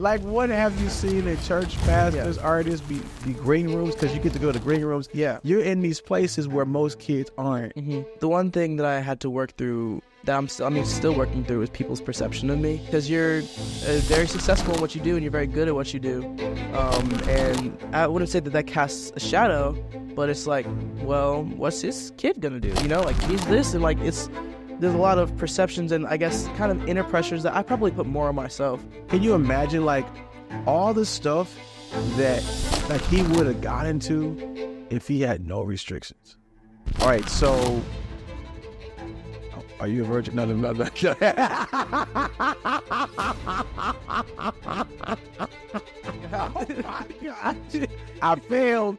Like, what have you seen in church pastors, artists, be green rooms? Because you get to go to green rooms. Yeah. You're in these places where most kids aren't. Mm-hmm. The one thing that I had to work through, that I'm still working through, is people's perception of me. Because you're very successful in what you do, and you're very good at what you do. And I wouldn't say that casts a shadow, but it's like, well, what's this kid gonna do? You know, like, he's this, and like, there's a lot of perceptions and I guess kind of inner pressures that I probably put more on myself. Can you imagine like all the stuff that like he would have got into if he had no restrictions? All right, so are you a virgin? No. Oh my gosh. I failed.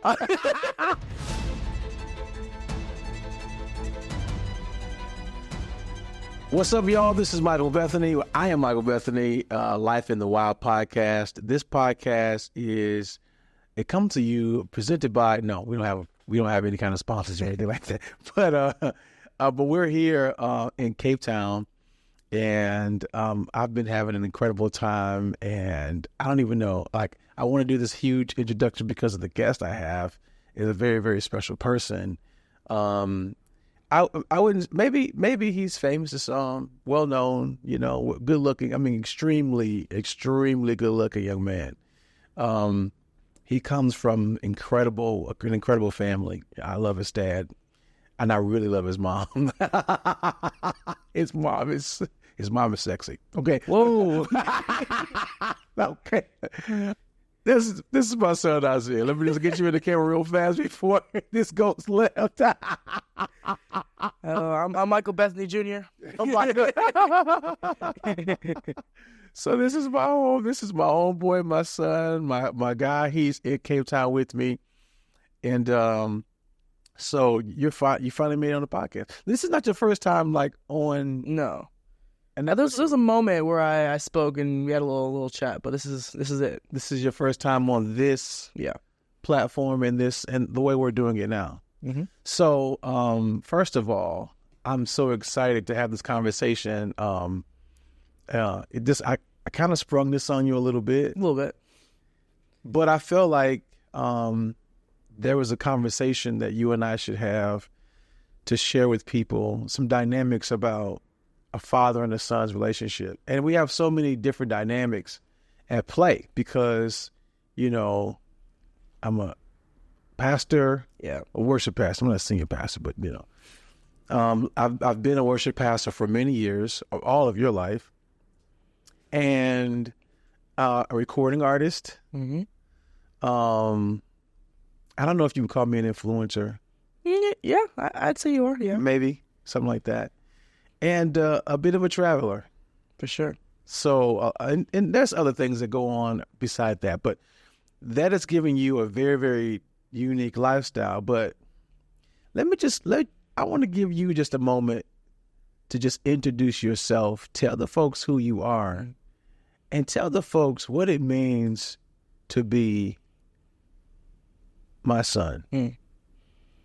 What's up, y'all? This is Michael Bethany. I am Michael Bethany, Life in the Wild podcast. This podcast it comes to you presented by, no, we don't have any kind of sponsors or anything like that. But we're here in Cape Town, and I've been having an incredible time, and I don't even know, like, I want to do this huge introduction because of the guest I have is a very, very special person. I wouldn't, maybe he's famous or well known, you know, good looking. I mean, extremely good looking young man. He comes from an incredible family. I love his dad, and I really love his mom. His mom is sexy. Okay. Whoa. Okay. This is my son Isaiah. Let me just get you in the camera real fast before this goes left. I'm Michael Bethany Jr. So this is my own boy, my son, my guy. He's in Cape Town with me, and so you finally made it on the podcast. This is not your first time like on. No. And there's a moment where I spoke and we had a little chat, but this is it. This is your first time on this platform and the way we're doing it now. Mm-hmm. So first of all, I'm so excited to have this conversation. I kind of sprung this on you a little bit, but I feel like there was a conversation that you and I should have to share with people, some dynamics about a father and a son's relationship. And we have so many different dynamics at play because, you know, I'm a pastor, a worship pastor. I'm not a senior pastor, but, you know, I've been a worship pastor for many years, all of your life, and a recording artist. Mm-hmm. I don't know if you would call me an influencer. Yeah, I'd say you are, yeah. Maybe, something like that. And a bit of a traveler. For sure. So, and there's other things that go on beside that, but that is giving you a very, very unique lifestyle. But I want to give you just a moment to just introduce yourself, tell the folks who you are, and tell the folks what it means to be my son. Mm.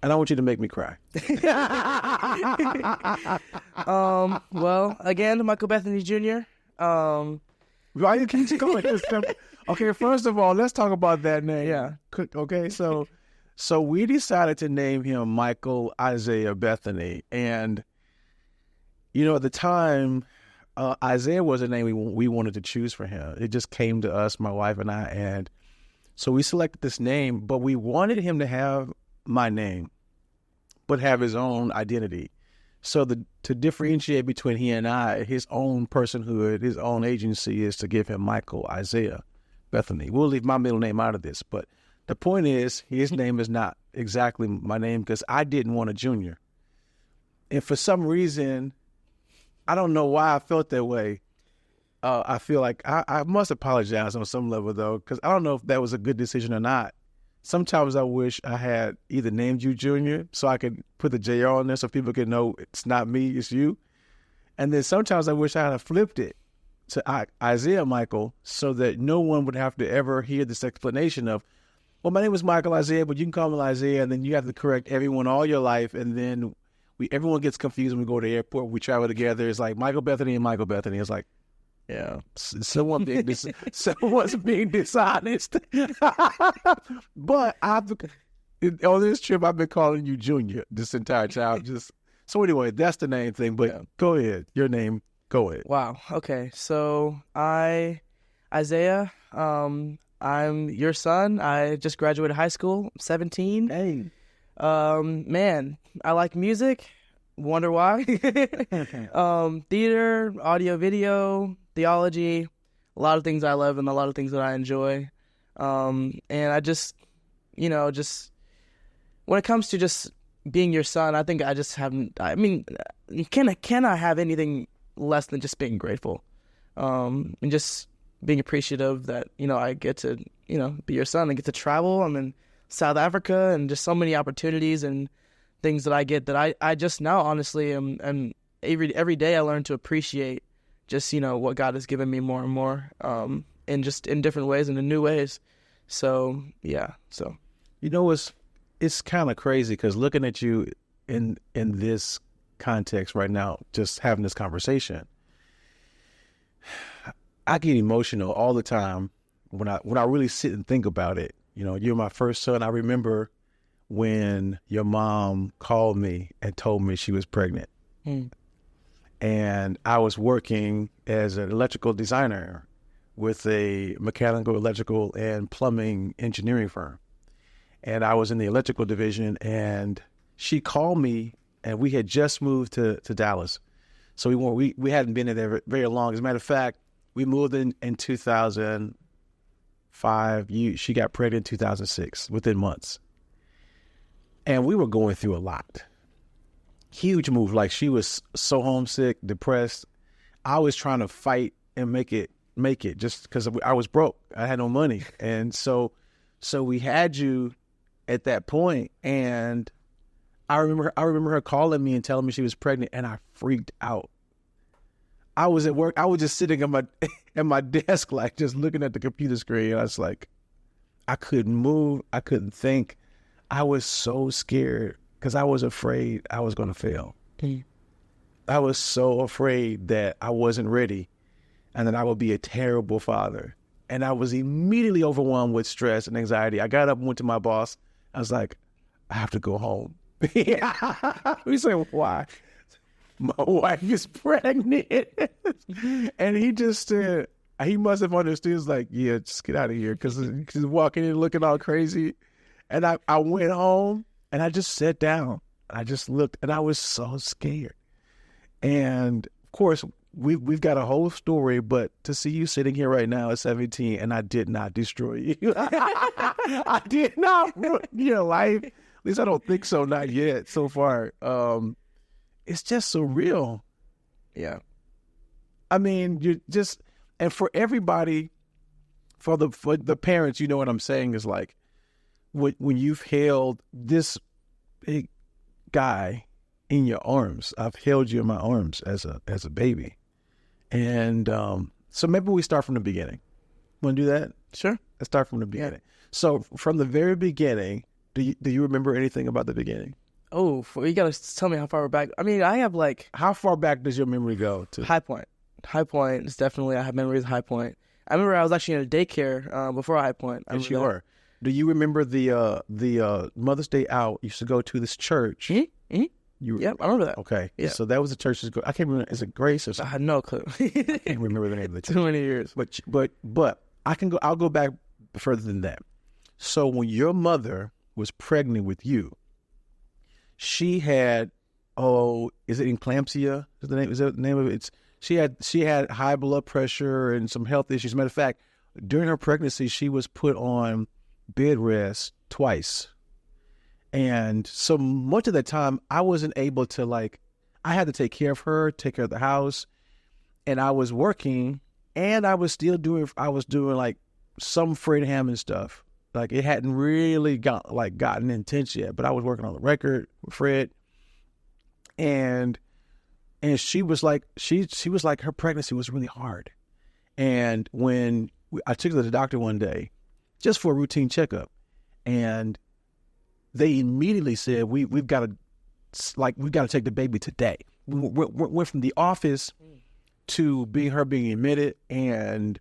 And I want you to make me cry. Well, again, Michael Bethany Jr. Why you keep going? Okay, first of all, let's talk about that name. Yeah. Okay, so we decided to name him Michael Isaiah Bethany. And, you know, at the time, Isaiah was a name we wanted to choose for him. It just came to us, my wife and I. And so we selected this name, but we wanted him to have my name, but have his own identity. So to differentiate between he and I, his own personhood, his own agency is to give him Michael Isaiah Bethany. We'll leave my middle name out of this, but the point is his name is not exactly my name because I didn't want a junior. And for some reason, I don't know why I felt that way. I feel like I must apologize on some level though, because I don't know if that was a good decision or not. Sometimes I wish I had either named you Junior so I could put the JR on there so people can know it's not me, it's you. And then sometimes I wish I had flipped it to Isaiah Michael so that no one would have to ever hear this explanation of, well, my name is Michael Isaiah, but you can call me Isaiah, and then you have to correct everyone all your life, and then everyone gets confused when we go to the airport, we travel together. It's like Michael Bethany and Michael Bethany. It's like, Yeah. Someone's being dishonest. But on this trip, I've been calling you Junior this entire time. So anyway, that's the name thing. But go ahead, your name. Go ahead. Wow. Okay. So Isaiah, I'm your son. I just graduated high school. I'm 17. Hey. Man, I like music. Wonder why? Theater, audio, video, theology, a lot of things I love and a lot of things that I enjoy. And I just when it comes to just being your son, I think I just haven't. I mean, can I have anything less than just being grateful, and just being appreciative that I get to be your son and get to travel. I'm in South Africa and just so many opportunities and things that I get that I just now honestly am every day I learn to appreciate just what God has given me more and more, and just in different ways and in new ways. So yeah, it's kind of crazy because looking at you in this context right now, just having this conversation, I get emotional all the time when I really sit and think about it. You're my first son. I remember when your mom called me and told me she was pregnant. And I was working as an electrical designer with a mechanical, electrical, and plumbing engineering firm. And I was in the electrical division, and she called me, and we had just moved to Dallas. So we hadn't been in there very long. As a matter of fact, we moved in 2005. She got pregnant in 2006, within months. And we were going through a lot. Huge move. Like, she was so homesick, depressed. I was trying to fight and make it just because I was broke. I had no money. And so we had you at that point, and I remember her calling me and telling me she was pregnant, and I freaked out. I was at work. I was just sitting at my desk, like just looking at the computer screen. I was like, I couldn't move. I couldn't think. I was so scared because I was afraid I was going to fail. I was so afraid that I wasn't ready and that I would be a terrible father. And I was immediately overwhelmed with stress and anxiety. I got up and went to my boss. I was like, I have to go home. We said, why? My wife is pregnant. And he just said, he must have understood. He was like, yeah, just get out of here. Because she's walking in looking all crazy. And I went home and I just sat down. I just looked and I was so scared. And of course, we've got a whole story, but to see you sitting here right now at 17 and I did not destroy you. I did not ruin your life. At least I don't think so, not yet so far. It's just surreal. Yeah. I mean, you just, and for everybody, for the parents, you know what I'm saying is like, when you've held this big guy in your arms, I've held you in my arms as a baby. And so maybe we start from the beginning. Want to do that? Sure. Let's start from the beginning. So from the very beginning, do you remember anything about the beginning? Oh, you got to tell me how far back. I mean, I have like... How far back does your memory go to? High Point. High Point is definitely, I have memories of High Point. I remember I was actually in a daycare before High Point. Yes, you were. Do you remember the Mother's Day out used to go to this church? Mm-hmm. Yep, I remember that. Okay. Yeah. So that was the church. I can't remember. Is it Grace or something? I had no clue. I can't remember the name of the church. Too many years. But I'll go back further than that. So when your mother was pregnant with you, she had, is it eclampsia? Is that the name of it? She had high blood pressure and some health issues. Matter of fact, during her pregnancy, she was put on bed rest twice. And so much of that time, I wasn't able to, like, I had to take care of her, take care of the house, and I was working, and I was doing like some Fred Hammond stuff. Like, it hadn't really gotten intense yet, but I was working on the record with Fred, and she was like, she was like, her pregnancy was really hard. And when I took her to the doctor one day, just for a routine checkup, and they immediately said, we've got to take the baby today. We went from the office to her being admitted and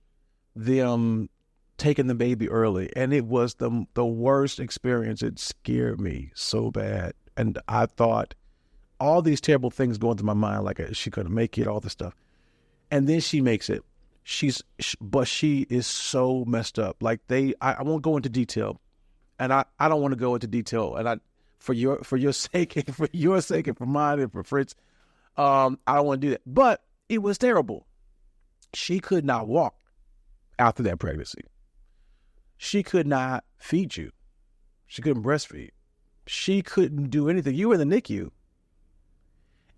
them taking the baby early. And it was the worst experience. It scared me so bad. And I thought all these terrible things going through my mind, like she couldn't make it, all this stuff. And then she makes it. But she is so messed up. Like I won't go into detail, and I don't want to go into detail. And for your sake and for your sake and for mine and for Fritz, I don't want to do that. But it was terrible. She could not walk after that pregnancy. She could not feed you. She couldn't breastfeed. She couldn't do anything. You were in the NICU.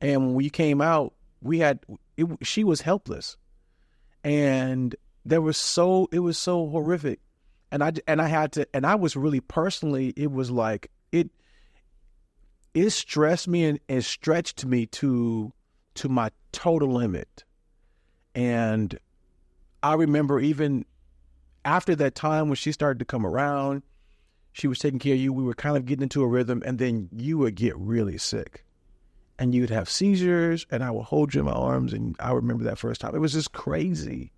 And when you came out, she was helpless. And it was so horrific. And I was really personally, it was like, it stressed me and stretched me to my total limit. And I remember even after that time when she started to come around, she was taking care of you, we were kind of getting into a rhythm, and then you would get really sick. And you'd have seizures, and I would hold you in my arms, and I remember that first time. It was just crazy.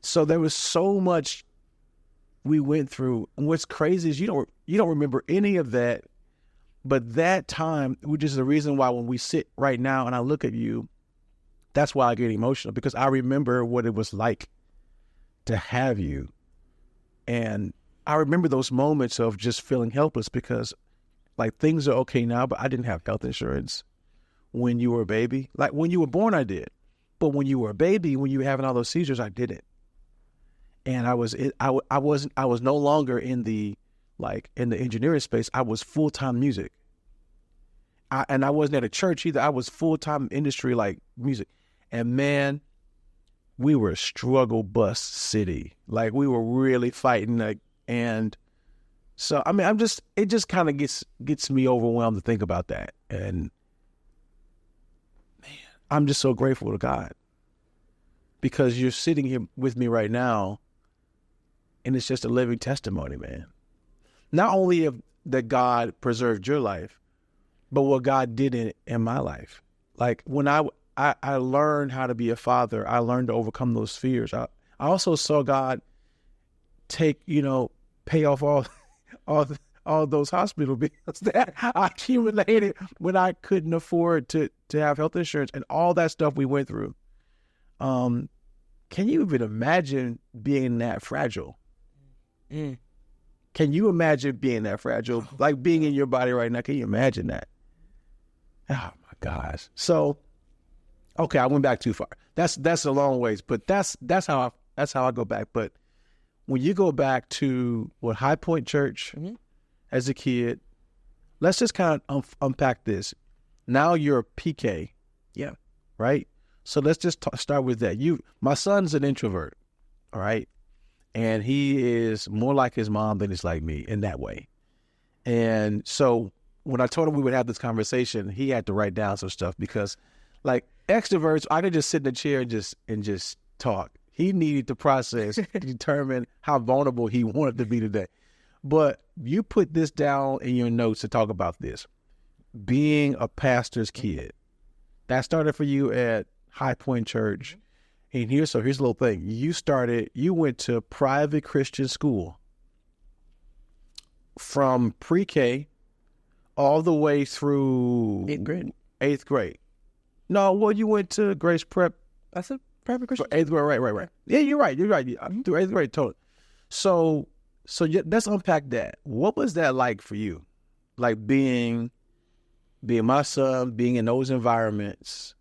So there was so much we went through. And what's crazy is you don't remember any of that, but that time, which is the reason why when we sit right now and I look at you, that's why I get emotional, because I remember what it was like to have you. And I remember those moments of just feeling helpless because like things are okay now, but I didn't have health insurance when you were a baby. Like when you were born, I did. But when you were a baby, when you were having all those seizures, I didn't. And I was no longer in the engineering space. I was full-time music. And I wasn't at a church either. I was full-time industry, like music. And man, we were a struggle bus city. Like we were really fighting. And so, I mean, it just kind of gets me overwhelmed to think about that. And man, I'm just so grateful to God because you're sitting here with me right now. And it's just a living testimony, man. Not only that God preserved your life, but what God did in my life. Like when I learned how to be a father, I learned to overcome those fears. I also saw God pay off all those hospital bills that I accumulated when I couldn't afford to have health insurance and all that stuff we went through. Can you even imagine being that fragile? Mm. Can you imagine being that fragile? Like being in your body right now, can you imagine that? Oh my gosh. So, okay, I went back too far. That's a long ways, but that's how I go back. But when you go back to High Point Church as a kid, let's just kind of unpack this. Now you're a PK, yeah, right? So let's just start with that. My son's an introvert, all right, and he is more like his mom than he's like me in that way. And so when I told him we would have this conversation, he had to write down some stuff because, like extroverts, I could just sit in the chair and just talk. He needed to process to determine how vulnerable he wanted to be today. But you put this down in your notes to talk about this. Being a pastor's kid. That started for you at High Point Church. And here's a little thing. You went to private Christian school from pre-K all the way through 8th grade. No, well, you went to Grace Prep. I said private Christian. 8th grade, right. Yeah, you're right. Through 8th grade, totally. So let's unpack that. What was that like for you? Like being my son, being in those environments.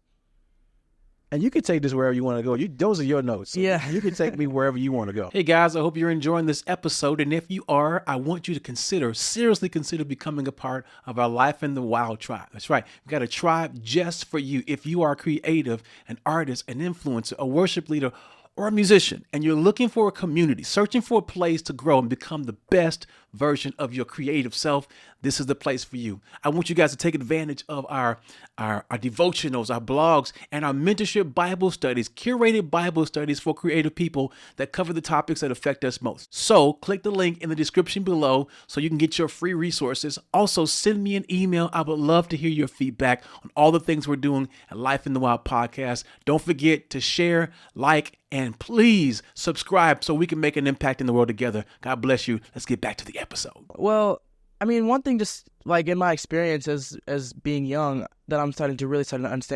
And you can take this wherever you want to go. Those are your notes. So yeah. You can take me wherever you want to go. Hey, guys, I hope you're enjoying this episode. And if you are, I want you to seriously consider becoming a part of our Life in the Wild tribe. That's right. We've got a tribe just for you. If you are a creative, an artist, an influencer, a worship leader, or a musician, and you're looking for a community, searching for a place to grow and become the best version of your creative self, this is the place for you. I want you guys to take advantage of our devotionals, our blogs, and our mentorship Bible studies, curated Bible studies for creative people that cover the topics that affect us most. So click the link in the description below so you can get your free resources. Also, send me an email. I would love to hear your feedback on all the things we're doing at Life in the Wild Podcast. Don't forget to share, like, and please subscribe so we can make an impact in the world together. God bless you. Let's get back to the episode. Well, I mean, one thing just like in my experience as being young that I'm starting to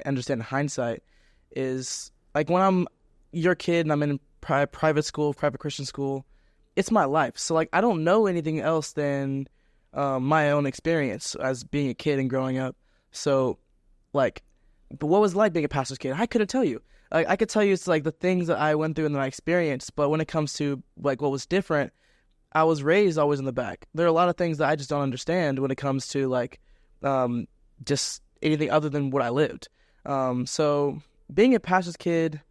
understand in hindsight is like when you're a kid and I'm in private school, private Christian school, it's my life. So like I don't know anything else than my own experience as being a kid and growing up. So like, but what was it like being a pastor's kid? I couldn't tell you. Like I could tell you it's like the things that I went through and that I experienced, but when it comes to like what was different, I was raised always in the back. There are a lot of things that I just don't understand when it comes to like just anything other than what I lived. So being a pastor's kid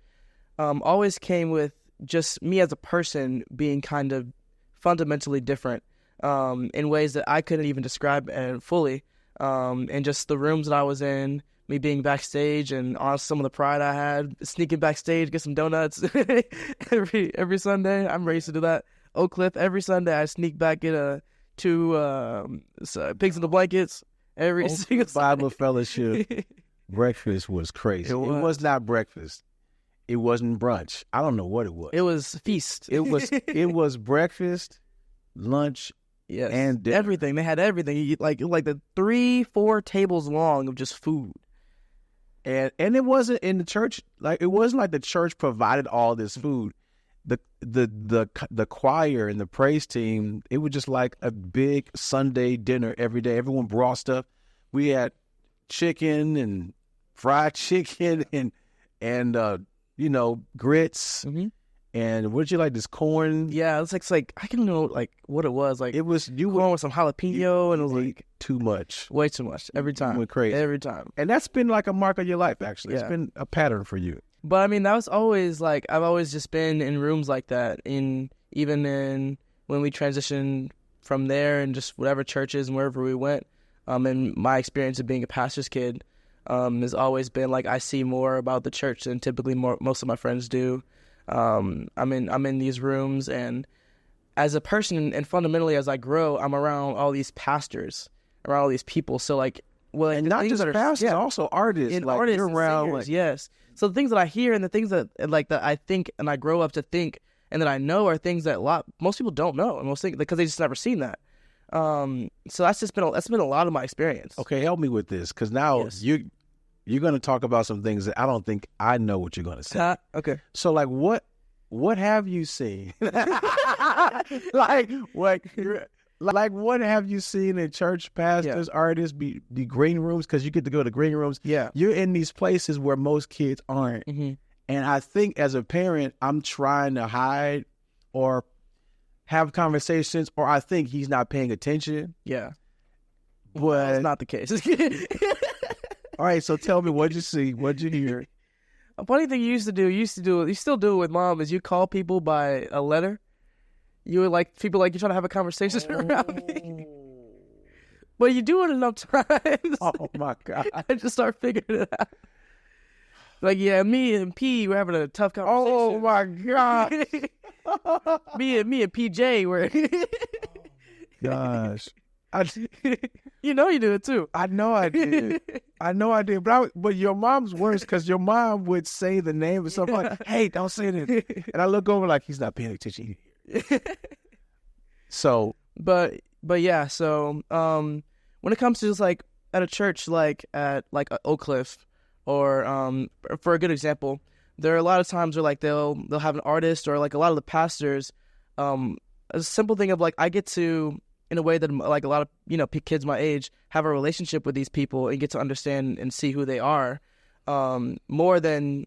always came with just me as a person being kind of fundamentally different in ways that I couldn't even describe fully. And just the rooms that I was in, me being backstage and on some of the pride I had, sneaking backstage, get some donuts every Sunday. I'm ready to do that. Oak Cliff, every Sunday I sneak back, get two pigs in the blankets every single Bible Fellowship. Breakfast was crazy. It was not breakfast. It wasn't brunch. I don't know what it was. It was feast. It was breakfast, lunch, yes, and dinner. Everything. They had everything. Like the 3-4 tables long of just food. And it wasn't in the church. Like it wasn't like the church provided all this food. The choir and the praise team, it was just like a big Sunday dinner every day. Everyone brought stuff. We had chicken and fried chicken and grits. Mm-hmm. And what did you like? This corn? Yeah, it's like I can know like what it was. Like it was corn with some jalapeno, and it was like too much, way too much every time. Went crazy every time, and that's been like a mark of your life. Actually, yeah. It's been a pattern for you. But I mean, that was always like I've always just been in rooms like that. Even when we transitioned from there and just whatever churches and wherever we went. And my experience of being a pastor's kid has always been like I see more about the church than typically most of my friends do. I'm in these rooms, and as a person and fundamentally as I grow, I'm around all these pastors, around all these people. So like, well, and not just pastors, also artists. And like artists you're and around, singers, like, yes. So the things that I hear and the things that I think and I grow up to think and that I know are things that most people don't know, and most think because they just never seen that. So that's been a lot of my experience. Okay, help me with this, because now yes. You're going to talk about some things that I don't think I know what you're going to say. Okay. So, like, what have you seen? like what have you seen in church pastors, artists, the green rooms? Because you get to go to green rooms. Yeah. You're in these places where most kids aren't. Mm-hmm. And I think as a parent, I'm trying to hide or have conversations, or I think he's not paying attention. Yeah. But that's not the case. All right, so tell me, what'd you see? What'd you hear? A funny thing you still do it with mom, is you call people by a letter. You would like people like you're trying to have a conversation around me. But you do it enough times. Oh my God. I just start figuring it out. Like, yeah, me and P were having a tough conversation. Oh my God. me and PJ were. Gosh. You know you do it too. I know I did. But your mom's worse, because your mom would say the name of something like, hey, don't say that. And I look over like he's not paying attention. So. But yeah, so when it comes to just like at a church, like at like Oak Cliff, or for a good example, there are a lot of times where like they'll have an artist, or like a lot of the pastors, a simple thing of like I get to, in a way that like a lot of kids my age, have a relationship with these people and get to understand and see who they are more than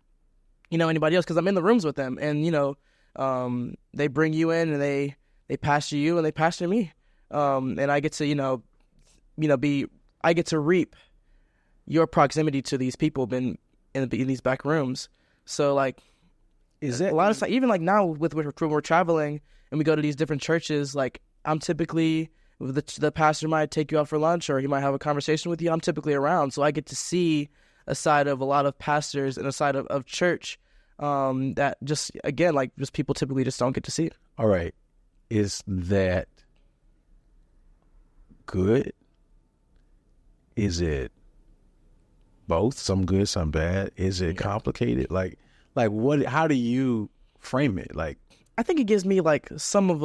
anybody else, because I'm in the rooms with them, and they bring you in and they pastor you and they pastor me, and I get to I get to reap your proximity to these people in these back rooms. So like, is it a lot of time, even like now with when we're traveling and we go to these different churches, like I'm typically The pastor might take you out for lunch, or he might have a conversation with you. I'm typically around, so I get to see a side of a lot of pastors and a side of church that just, again, like, just people typically just don't get to see. All right. Is that good? Is it both? Some good, some bad? Is it complicated? Like what? How do you frame it? Like, I think it gives me like some of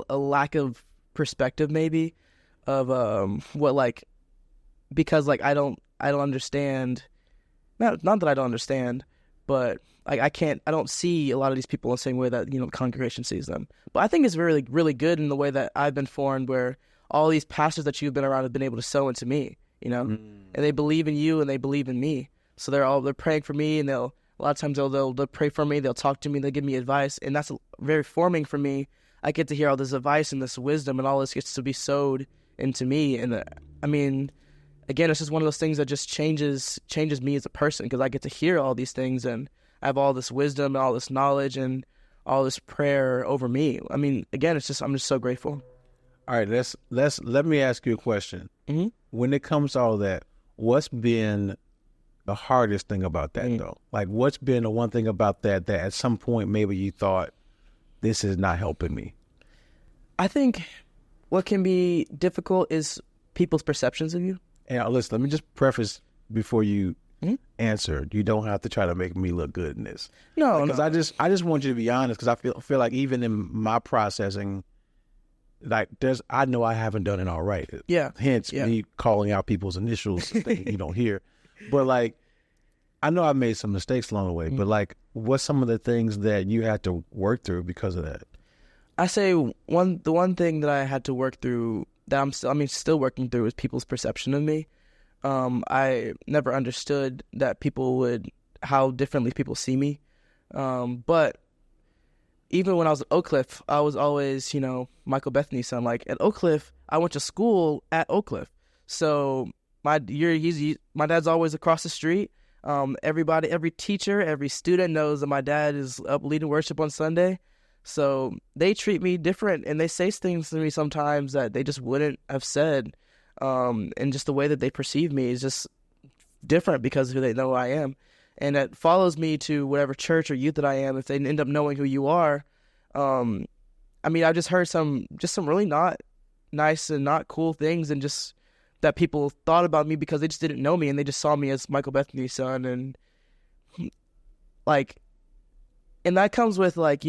a lack of perspective, maybe, of what, like, because like I don't understand. Not that I don't understand, but like I don't see a lot of these people in the same way that, the congregation sees them. But I think it's really, really good in the way that I've been formed, where all these pastors that you've been around have been able to sow into me, and they believe in you and they believe in me. So they're praying for me, and a lot of times they'll pray for me, they'll talk to me, they'll give me advice, and that's very forming for me. I get to hear all this advice and this wisdom, and all this gets to be sowed into me. And I mean, again, it's just one of those things that just changes me as a person, because I get to hear all these things, and I have all this wisdom and all this knowledge and all this prayer over me. I mean, again, I'm just so grateful. all right, let me ask you a question. Mm-hmm. When it comes to all that, what's been the hardest thing about that though? Like, what's been the one thing about that at some point maybe you thought, this is not helping me? I think what can be difficult is people's perceptions of you. And listen, let me just preface before you answer. You don't have to try to make me look good in this. No, because I just want you to be honest, because I feel like even in my processing, like I know I haven't done it all right. Yeah. Hence me calling out people's initials that you don't hear. But like, I know I made some mistakes along the way. But like, what's some of the things that you had to work through because of that? I say the one thing that I had to work through that I'm still working through is people's perception of me. I never understood that how differently people see me. But even when I was at Oak Cliff, I was always, michaelbethany's son. Like at Oak Cliff, I went to school at Oak Cliff. So my dad's always across the street. Every teacher, every student knows that my dad is up leading worship on Sunday. So they treat me different, and they say things to me sometimes that they just wouldn't have said. And just the way that they perceive me is just different because of who they know I am. And that follows me to whatever church or youth that I am. If they end up knowing who you are, I just heard some really not nice and not cool things, and just that people thought about me because they just didn't know me, and they just saw me as Michael Bethany's son. And like, and that comes with like,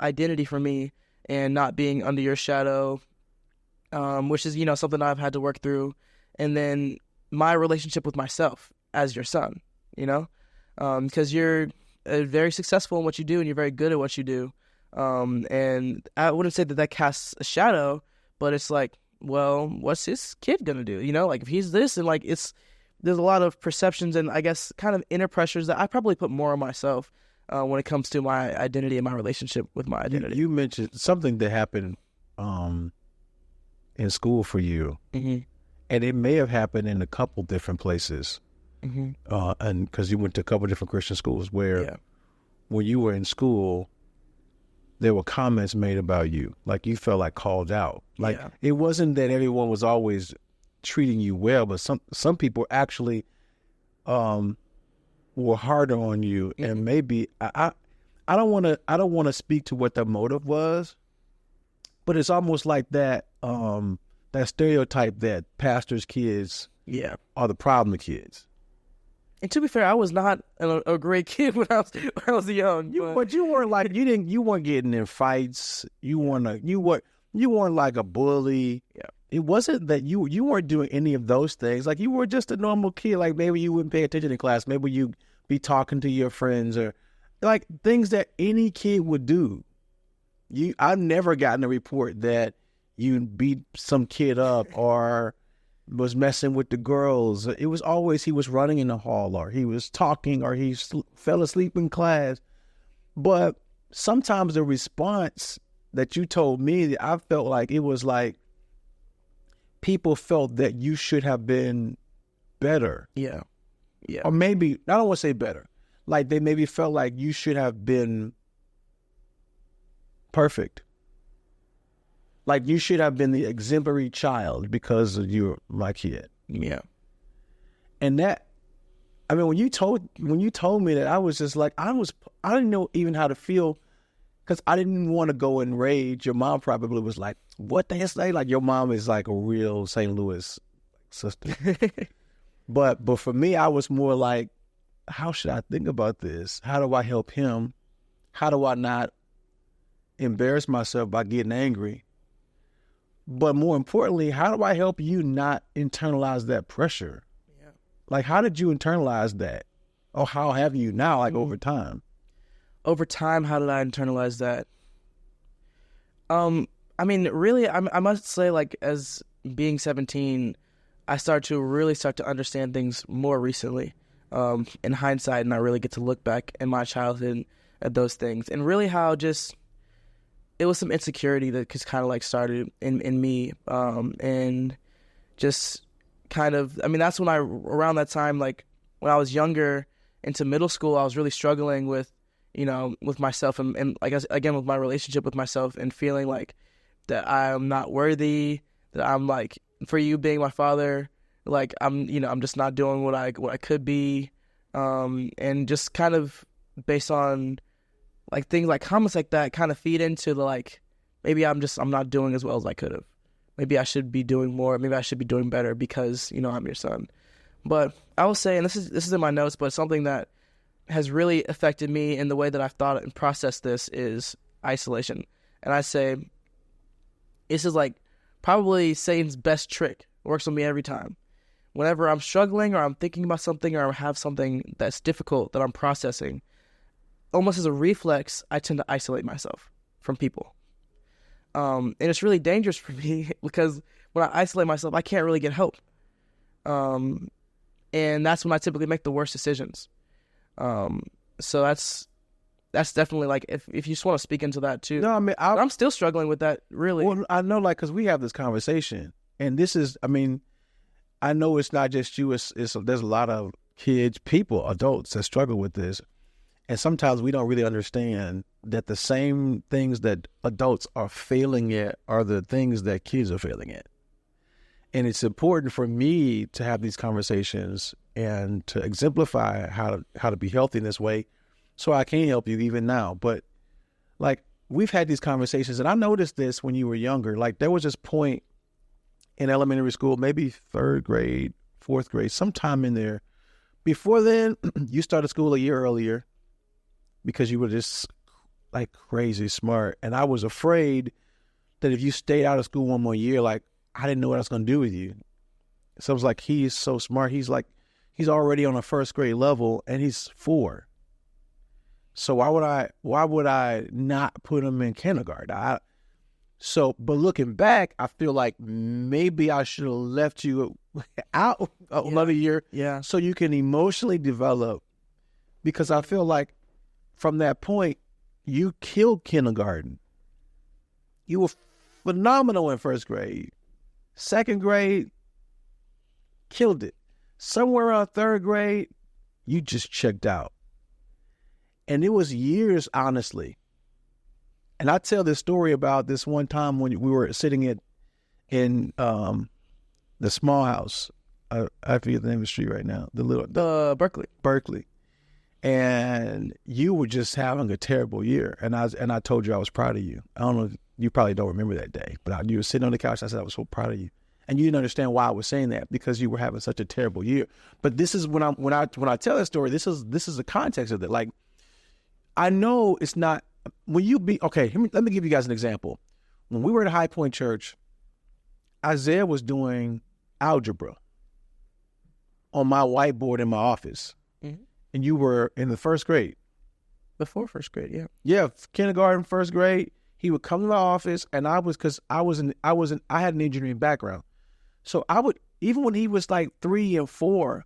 identity for me and not being under your shadow, which is, something I've had to work through. And then my relationship with myself as your son, because you're very successful in what you do, and you're very good at what you do. And I wouldn't say that casts a shadow, but it's like, well, what's this kid gonna do? Like if he's this, and like there's a lot of perceptions and I guess kind of inner pressures that I probably put more on myself when it comes to my identity and my relationship with my identity. You mentioned something that happened in school for you, and it may have happened in a couple different places. And because you went to a couple different Christian schools where when you were in school, there were comments made about you, like you felt like called out. Like it wasn't that everyone was always treating you well, but some people actually were harder on you. And maybe I don't want to speak to what the motive was, but it's almost like that that stereotype that pastors' kids are the problem kids. And to be fair, I was not a great kid when I was young. But you weren't like you weren't getting in fights. You weren't like a bully. Yeah. It wasn't that you weren't doing any of those things. Like you were just a normal kid. Like maybe you wouldn't pay attention in class. Maybe you'd be talking to your friends or like things that any kid would do. I've never gotten a report that you beat some kid up or was messing with the girls. It was always he was running in the hall or he was talking or he fell asleep in class. But sometimes the response that you told me, I felt like it was like people felt that you should have been better. Yeah. Or maybe, I don't want to say better. Like they maybe felt like you should have been perfect. Like, you should have been the exemplary child because you're my kid. Yeah. And that, I mean, when you told me that, I was just like, I didn't know even how to feel, because I didn't want to go in rage. Your mom probably was like, what the hell? Like, your mom is like a real St. Louis sister. But for me, I was more like, how should I think about this? How do I help him? How do I not embarrass myself by getting angry? But more importantly, how do I help you not internalize that pressure? Yeah. Like, how did you internalize that? Or how have you now, like, over time? Over time, how did I internalize that? I mean, really, I must say, like, as being 17, I start to understand things more recently. In hindsight, and I really get to look back in my childhood at those things, and really how just it was some insecurity that just kind of like started in me, and just kind of, I mean, that's when around that time, like when I was younger into middle school, I was really struggling with, with myself, and I guess again with my relationship with myself, and feeling like that I'm not worthy, that I'm like, for you being my father, like I'm just not doing what I could be, and just kind of based on like things like comments like that kind of feed into the like, maybe I'm not doing as well as I could have. Maybe I should be doing more. Maybe I should be doing better because I'm your son. But I will say, and this is in my notes, but something that has really affected me in the way that I've thought and processed this is isolation. And I say this is like probably Satan's best trick. It works on me every time. Whenever I'm struggling or I'm thinking about something or I have something that's difficult that I'm processing, almost as a reflex, I tend to isolate myself from people. And it's really dangerous for me because when I isolate myself, I can't really get help. And that's when I typically make the worst decisions. So that's definitely like, if you just want to speak into that too. No, I mean, I'm still struggling with that, really. Well, I know, like, because we have this conversation, and this is, I mean, I know it's not just you. There's a lot of kids, people, adults that struggle with this. And sometimes we don't really understand that the same things that adults are failing at are the things that kids are failing at. And it's important for me to have these conversations and to exemplify how to be healthy in this way, so I can help you even now. But like, we've had these conversations, and I noticed this when you were younger. Like, there was this point in elementary school, maybe 3rd grade, 4th grade, sometime in there. Before then, you started school a year earlier because you were just like crazy smart. And I was afraid that if you stayed out of school one more year, like, I didn't know what I was going to do with you. So I was like, he's so smart. He's already on a 1st grade level and he's 4. So why would I not put him in kindergarten? But looking back, I feel like maybe I should have left you out another year, so you can emotionally develop. Because I feel like from that point, you killed kindergarten. You were phenomenal in 1st grade. 2nd grade, killed it. Somewhere around 3rd grade, you just checked out. And it was years, honestly. And I tell this story about this one time when we were sitting in the small house. I forget the name of the street right now. Berkeley. And you were just having a terrible year. And I told you I was proud of you. I don't know, you probably don't remember that day, but you were sitting on the couch. I said I was so proud of you. And you didn't understand why I was saying that, because you were having such a terrible year. But this is when I tell that story, this is the context of it. Like, I know it's not, when you be, okay, let me give you guys an example. When we were at High Point Church, Isaiah was doing algebra on my whiteboard in my office. Mm-hmm. And you were in the 1st grade. Before 1st grade, yeah. Yeah, kindergarten, 1st grade. He would come to my office, and I had an engineering background. So I would, even when he was like 3 and 4,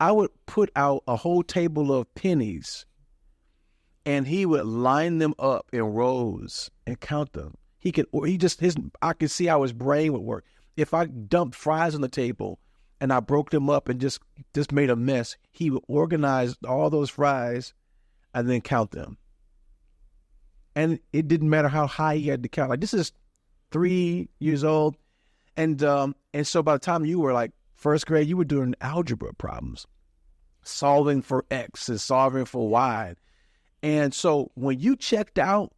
I would put out a whole table of pennies, and he would line them up in rows and count them. I could see how his brain would work. If I dumped fries on the table and I broke them up and just made a mess, he would organize all those fries and then count them. And it didn't matter how high he had to count. Like, this is 3 years old. And so by the time you were like first grade, you were doing algebra problems, solving for X and solving for Y. And so when you checked out,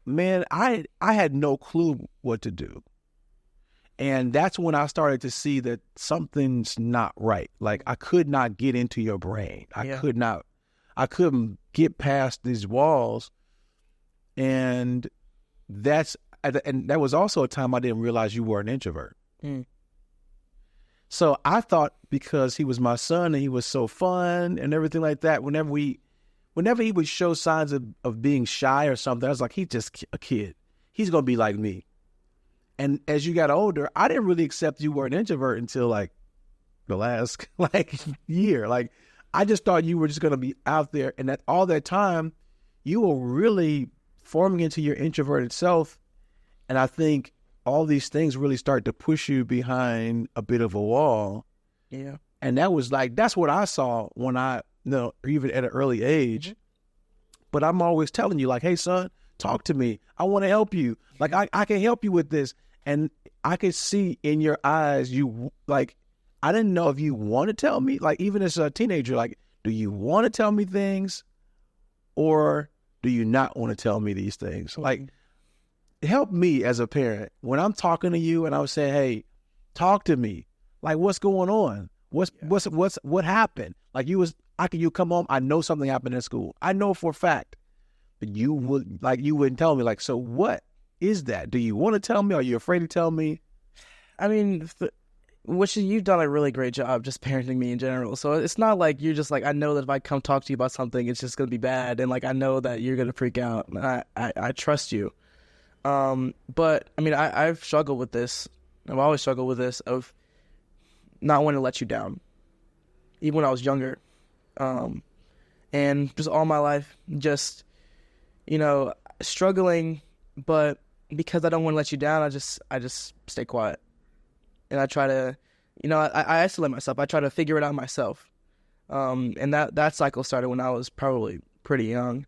man, I had no clue what to do. And that's when I started to see that something's not right. Like, I could not get into your brain. I couldn't get past these walls. And that was also a time I didn't realize you were an introvert. Mm. So I thought because he was my son and he was so fun and everything like that, whenever he would show signs of being shy or something, I was like, he's just a kid. He's going to be like me. And as you got older, I didn't really accept you were an introvert until like the last year. Like, I just thought you were just going to be out there. And that all that time, you were really forming into your introverted self. And I think all these things really start to push you behind a bit of a wall. Yeah. And that's what I saw when even at an early age. Mm-hmm. But I'm always telling you, like, hey, son, talk to me. I want to help you. Like, I can help you with this. And I could see in your eyes, you, like, I didn't know if you want to tell me, like, even as a teenager, like, do you want to tell me things or do you not want to tell me these things? Mm-hmm. Like, help me as a parent. When I'm talking to you and I was saying, hey, talk to me. Like, what's going on? What happened? Like, you come home, I know something happened in school. I know for a fact. But you wouldn't tell me. Like, so what is that? Do you want to tell me? Are you afraid to tell me? I mean, you've done a really great job just parenting me in general. So it's not like you're just like, I know that if I come talk to you about something, it's just going to be bad. And like, I know that you're going to freak out. And I trust you. But I mean, I've struggled with this. I've always struggled with this of not wanting to let you down, even when I was younger. And just all my life, just, struggling, but because I don't want to let you down, I just stay quiet. And I try to, I isolate myself. I try to figure it out myself. And that cycle started when I was probably pretty young.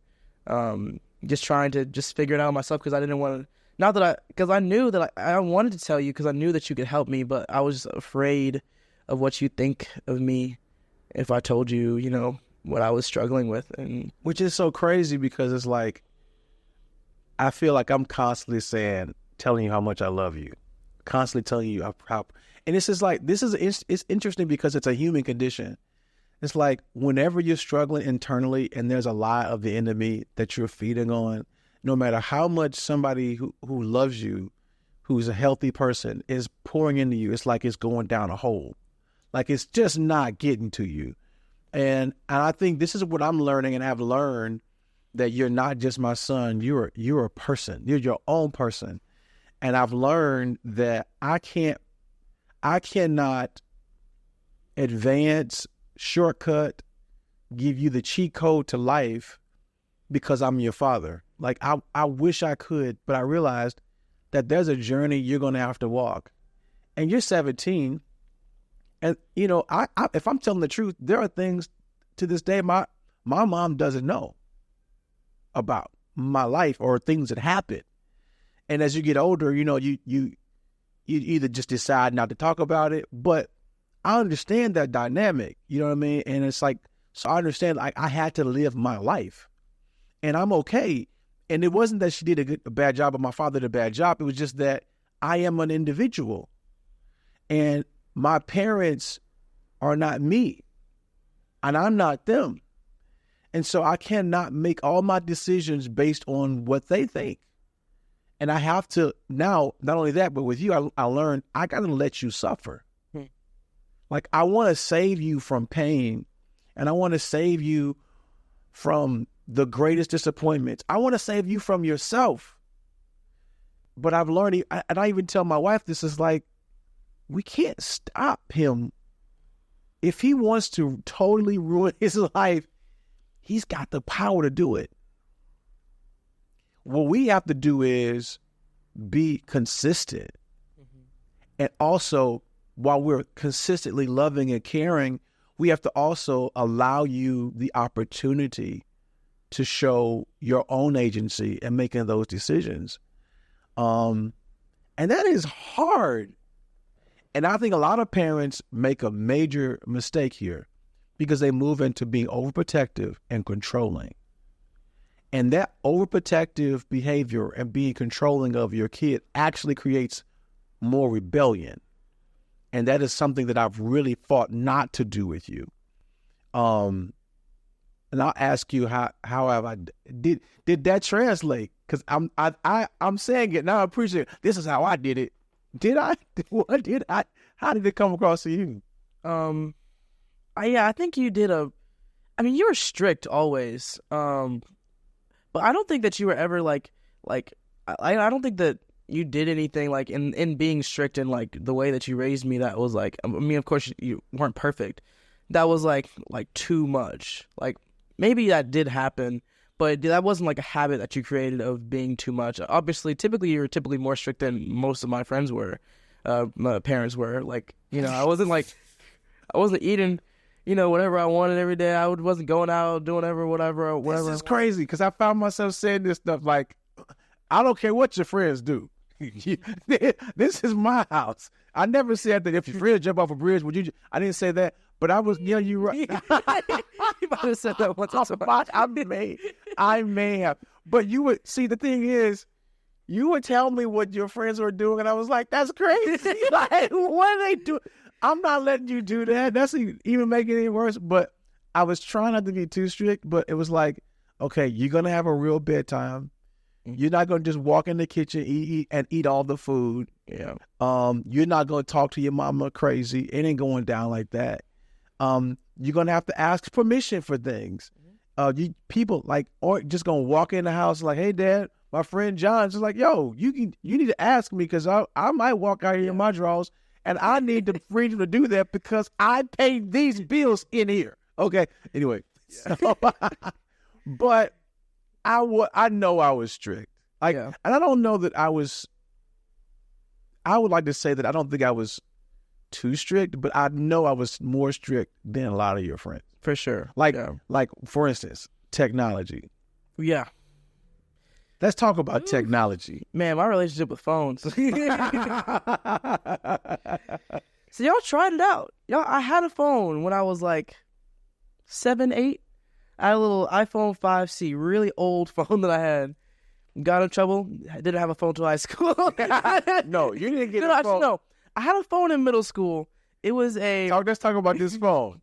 Just trying to just figure it out myself because I didn't want to, because I knew that I wanted to tell you because I knew that you could help me, but I was afraid of what you think of me if I told you, what I was struggling with. And which is so crazy because it's like, I feel like I'm constantly telling you how much I love you, constantly telling you how, and it's interesting because it's a human condition. It's like whenever you're struggling internally and there's a lie of the enemy that you're feeding on, no matter how much somebody who loves you, who's a healthy person, is pouring into you, it's like it's going down a hole. Like it's just not getting to you. And I think this is what I'm learning and have learned, that you're not just my son, you're a person. You're your own person. And I've learned that I cannot advance, shortcut, give you the cheat code to life because I'm your father. Like I wish I could, but I realized that there's a journey you're going to have to walk. And you're 17. And, if I'm telling the truth, there are things to this day my mom doesn't know about my life or things that happen. And as you get older, you either just decide not to talk about it, but I understand that dynamic, you know what I mean? And it's like, so I understand, like, I had to live my life and I'm okay. And it wasn't that she did a bad job or my father did a bad job. It was just that I am an individual and my parents are not me and I'm not them. And so I cannot make all my decisions based on what they think. And I have to now, not only that, but with you, I learned I got to let you suffer. Like, I want to save you from pain and I want to save you from the greatest disappointments. I want to save you from yourself. But I've learned, and I even tell my wife, this is like, we can't stop him. If he wants to totally ruin his life, he's got the power to do it. What we have to do is be consistent. Mm-hmm. And also, while we're consistently loving and caring, we have to also allow you the opportunity to show your own agency and making those decisions. And that is hard. And I think a lot of parents make a major mistake here because they move into being overprotective and controlling. And that overprotective behavior and being controlling of your kid actually creates more rebellion. And that is something that I've really fought not to do with you. And I'll ask you how have I did that translate? Because I'm saying it now. I appreciate it. This is how I did it. Did I? What did I? How did it come across to you? I think you did you were strict always. But I don't think that you were ever I don't think that you did anything like in being strict and like the way that you raised me that was like, I mean, of course you weren't perfect. That was like too much. Like maybe that did happen, but that wasn't like a habit that you created of being too much. Obviously, you were typically more strict than most of my friends were. My parents were like, I wasn't eating, whatever I wanted every day. I wasn't going out doing whatever. This is crazy because I found myself saying this stuff like, I don't care what your friends do. This is my house. I never said that if your friends jump off a bridge, would you? I didn't say that, but I was, you right. You might have said that once. I may have. But you would see, the thing is, you would tell me what your friends were doing, and I was like, that's crazy. Like, what are they doing? I'm not letting you do that. That's even making it worse. But I was trying not to be too strict, but it was like, okay, you're going to have a real bedtime. You're not going to just walk in the kitchen, eat all the food. Yeah. You're not going to talk to your mama crazy. It ain't going down like that. You're going to have to ask permission for things. People like, or just going to walk in the house like, hey, Dad, my friend John's just like, yo, you need to ask me because I might walk out here in my drawers and I need the freedom to do that because I paid these bills in here. Okay. Anyway, but I know I was strict. And I don't know that I would like to say that I don't think I was too strict, but I know I was more strict than a lot of your friends. For sure. Like for instance, technology. Yeah. Let's talk about technology. Man, my relationship with phones. So y'all tried it out. I had a phone when I was like 7, 8. I had a little iPhone 5C, really old phone that I had. Got in trouble. I didn't have a phone till high school. No, you didn't get a phone. No, I had a phone in middle school. It was let's talk about this phone.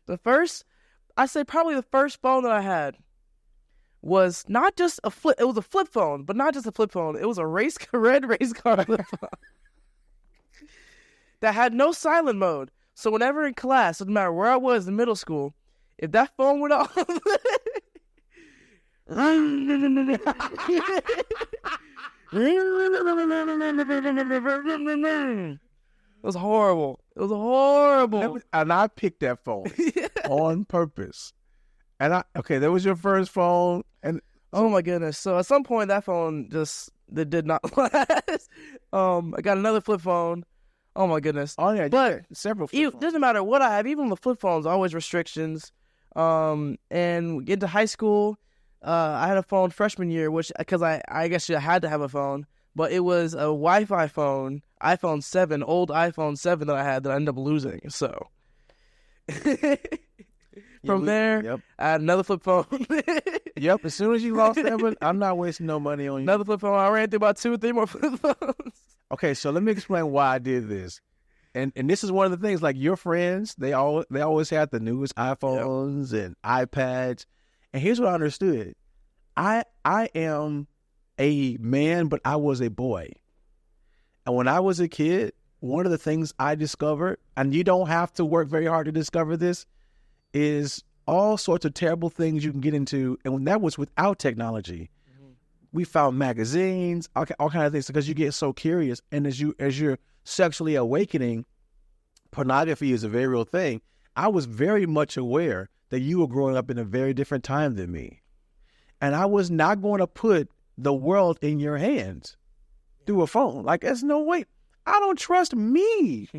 Probably the first phone that I had was not just a flip. It was a flip phone, but not just a flip phone. It was a red race car flip phone that had no silent mode. So whenever in class, no matter where I was in middle school, if that phone went off, it was horrible. It was horrible. And I picked that phone on purpose. And that was your first phone. And oh my goodness. So at some point that phone that did not last. I got another flip phone. Oh my goodness. Oh yeah, but several flip phones. It doesn't matter what I have, even the flip phones, always restrictions. And into high school, I had a phone freshman year, because I guess I had to have a phone, but it was a Wi-Fi phone, iPhone 7, old iPhone 7 that I had that I ended up losing. So from there, I had another flip phone. Yep. As soon as you lost that one, I'm not wasting no money on you. Another flip phone. I ran through about 2 or 3 more flip phones. Okay, so let me explain why I did this. And this is one of the things, like your friends, they always had the newest iPhones and iPads. And here's what I understood. I am a man, but I was a boy. And when I was a kid, one of the things I discovered, and you don't have to work very hard to discover this, is all sorts of terrible things you can get into. And when that was without technology, we found magazines, all kinds of things, because you get so curious. And as you're sexually awakening, pornography is a very real thing. I was very much aware that you were growing up in a very different time than me. And I was not going to put the world in your hands through a phone. Like, there's no way. I don't trust me.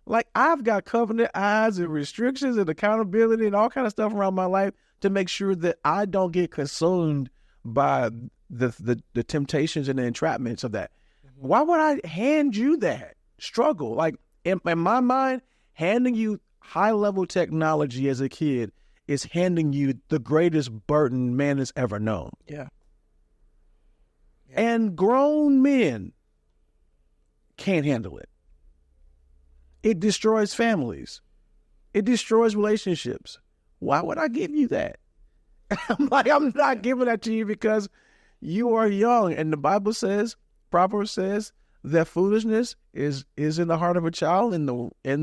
Like, I've got covenant eyes and restrictions and accountability and all kind of stuff around my life to make sure that I don't get consumed by the temptations and the entrapments of that. Why would I hand you that struggle? Like, in my mind, handing you high-level technology as a kid is handing you the greatest burden man has ever known. Yeah. And grown men can't handle it. It destroys families. It destroys relationships. Why would I give you that? I'm not giving that to you because you are young. And the Bible says, Proverbs says, that foolishness is in the heart of a child, and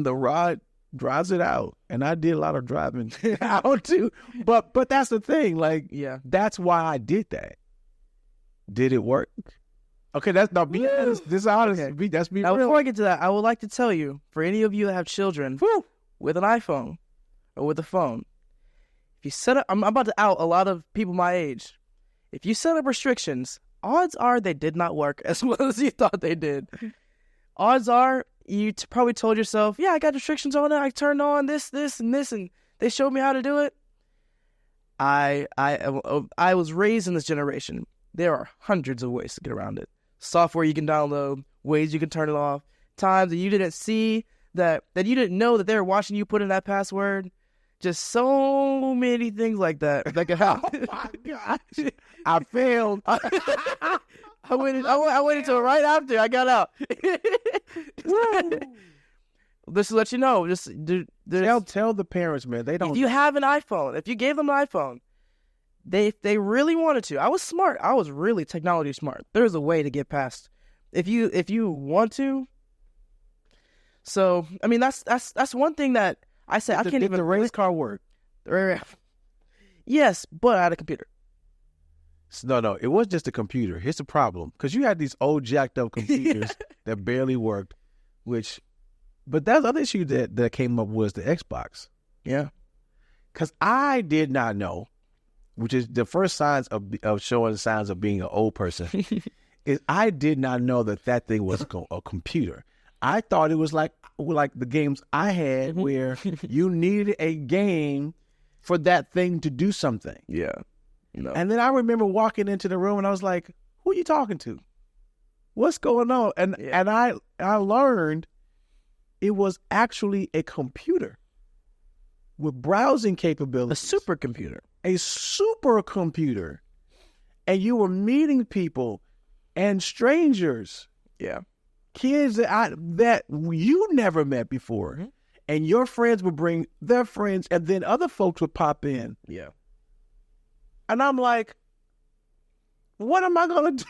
the rod drives it out. And I did a lot of driving out too. But that's the thing. Like, Yeah. that's why I did that. Did it work? Okay, that's not be honest. This is honest. Okay. That's me. Now, real. before I get to that, I would like to tell you, for any of you that have children with an iPhone or with a phone, if you set up, I'm about to out a lot of people my age. If you set up restrictions, odds are they did not work as well as you thought they did. Odds are you probably told yourself, yeah, I got restrictions on it. I turned on this, and this, and they showed me how to do it. I was raised in this generation. There are hundreds of ways to get around it. Software you can download, ways you can turn it off, times that you didn't see, that you didn't know that they were watching you put in that password. Just so many things like that that could happen. Oh my gosh. I failed. I went into it right after I got out. Just to let you know, Tell the parents, man. They don't. If you have an iPhone, if you gave them an iPhone, if they really wanted to. I was smart. I was really technology smart. There's a way to get past. If you want to. So I mean that's one thing that I said. I can't even. Did the race car work? Yes, but I had a computer. No, it wasn't just a computer. Here's the problem, because you had these old jacked up computers that barely worked. But that other issue that came up was the Xbox. Yeah, because I did not know, which is the first signs of showing signs of being an old person, is I did not know that thing was a computer. I thought it was like the games I had where you needed a game for that thing to do something. Yeah. No. And then I remember walking into the room and I was like, who are you talking to? What's going on? And I learned it was actually a computer with browsing capabilities. A supercomputer. A supercomputer. And you were meeting people and strangers. Yeah. Kids that you never met before. Mm-hmm. And your friends would bring their friends, and then other folks would pop in. Yeah. And I'm like, what am I going to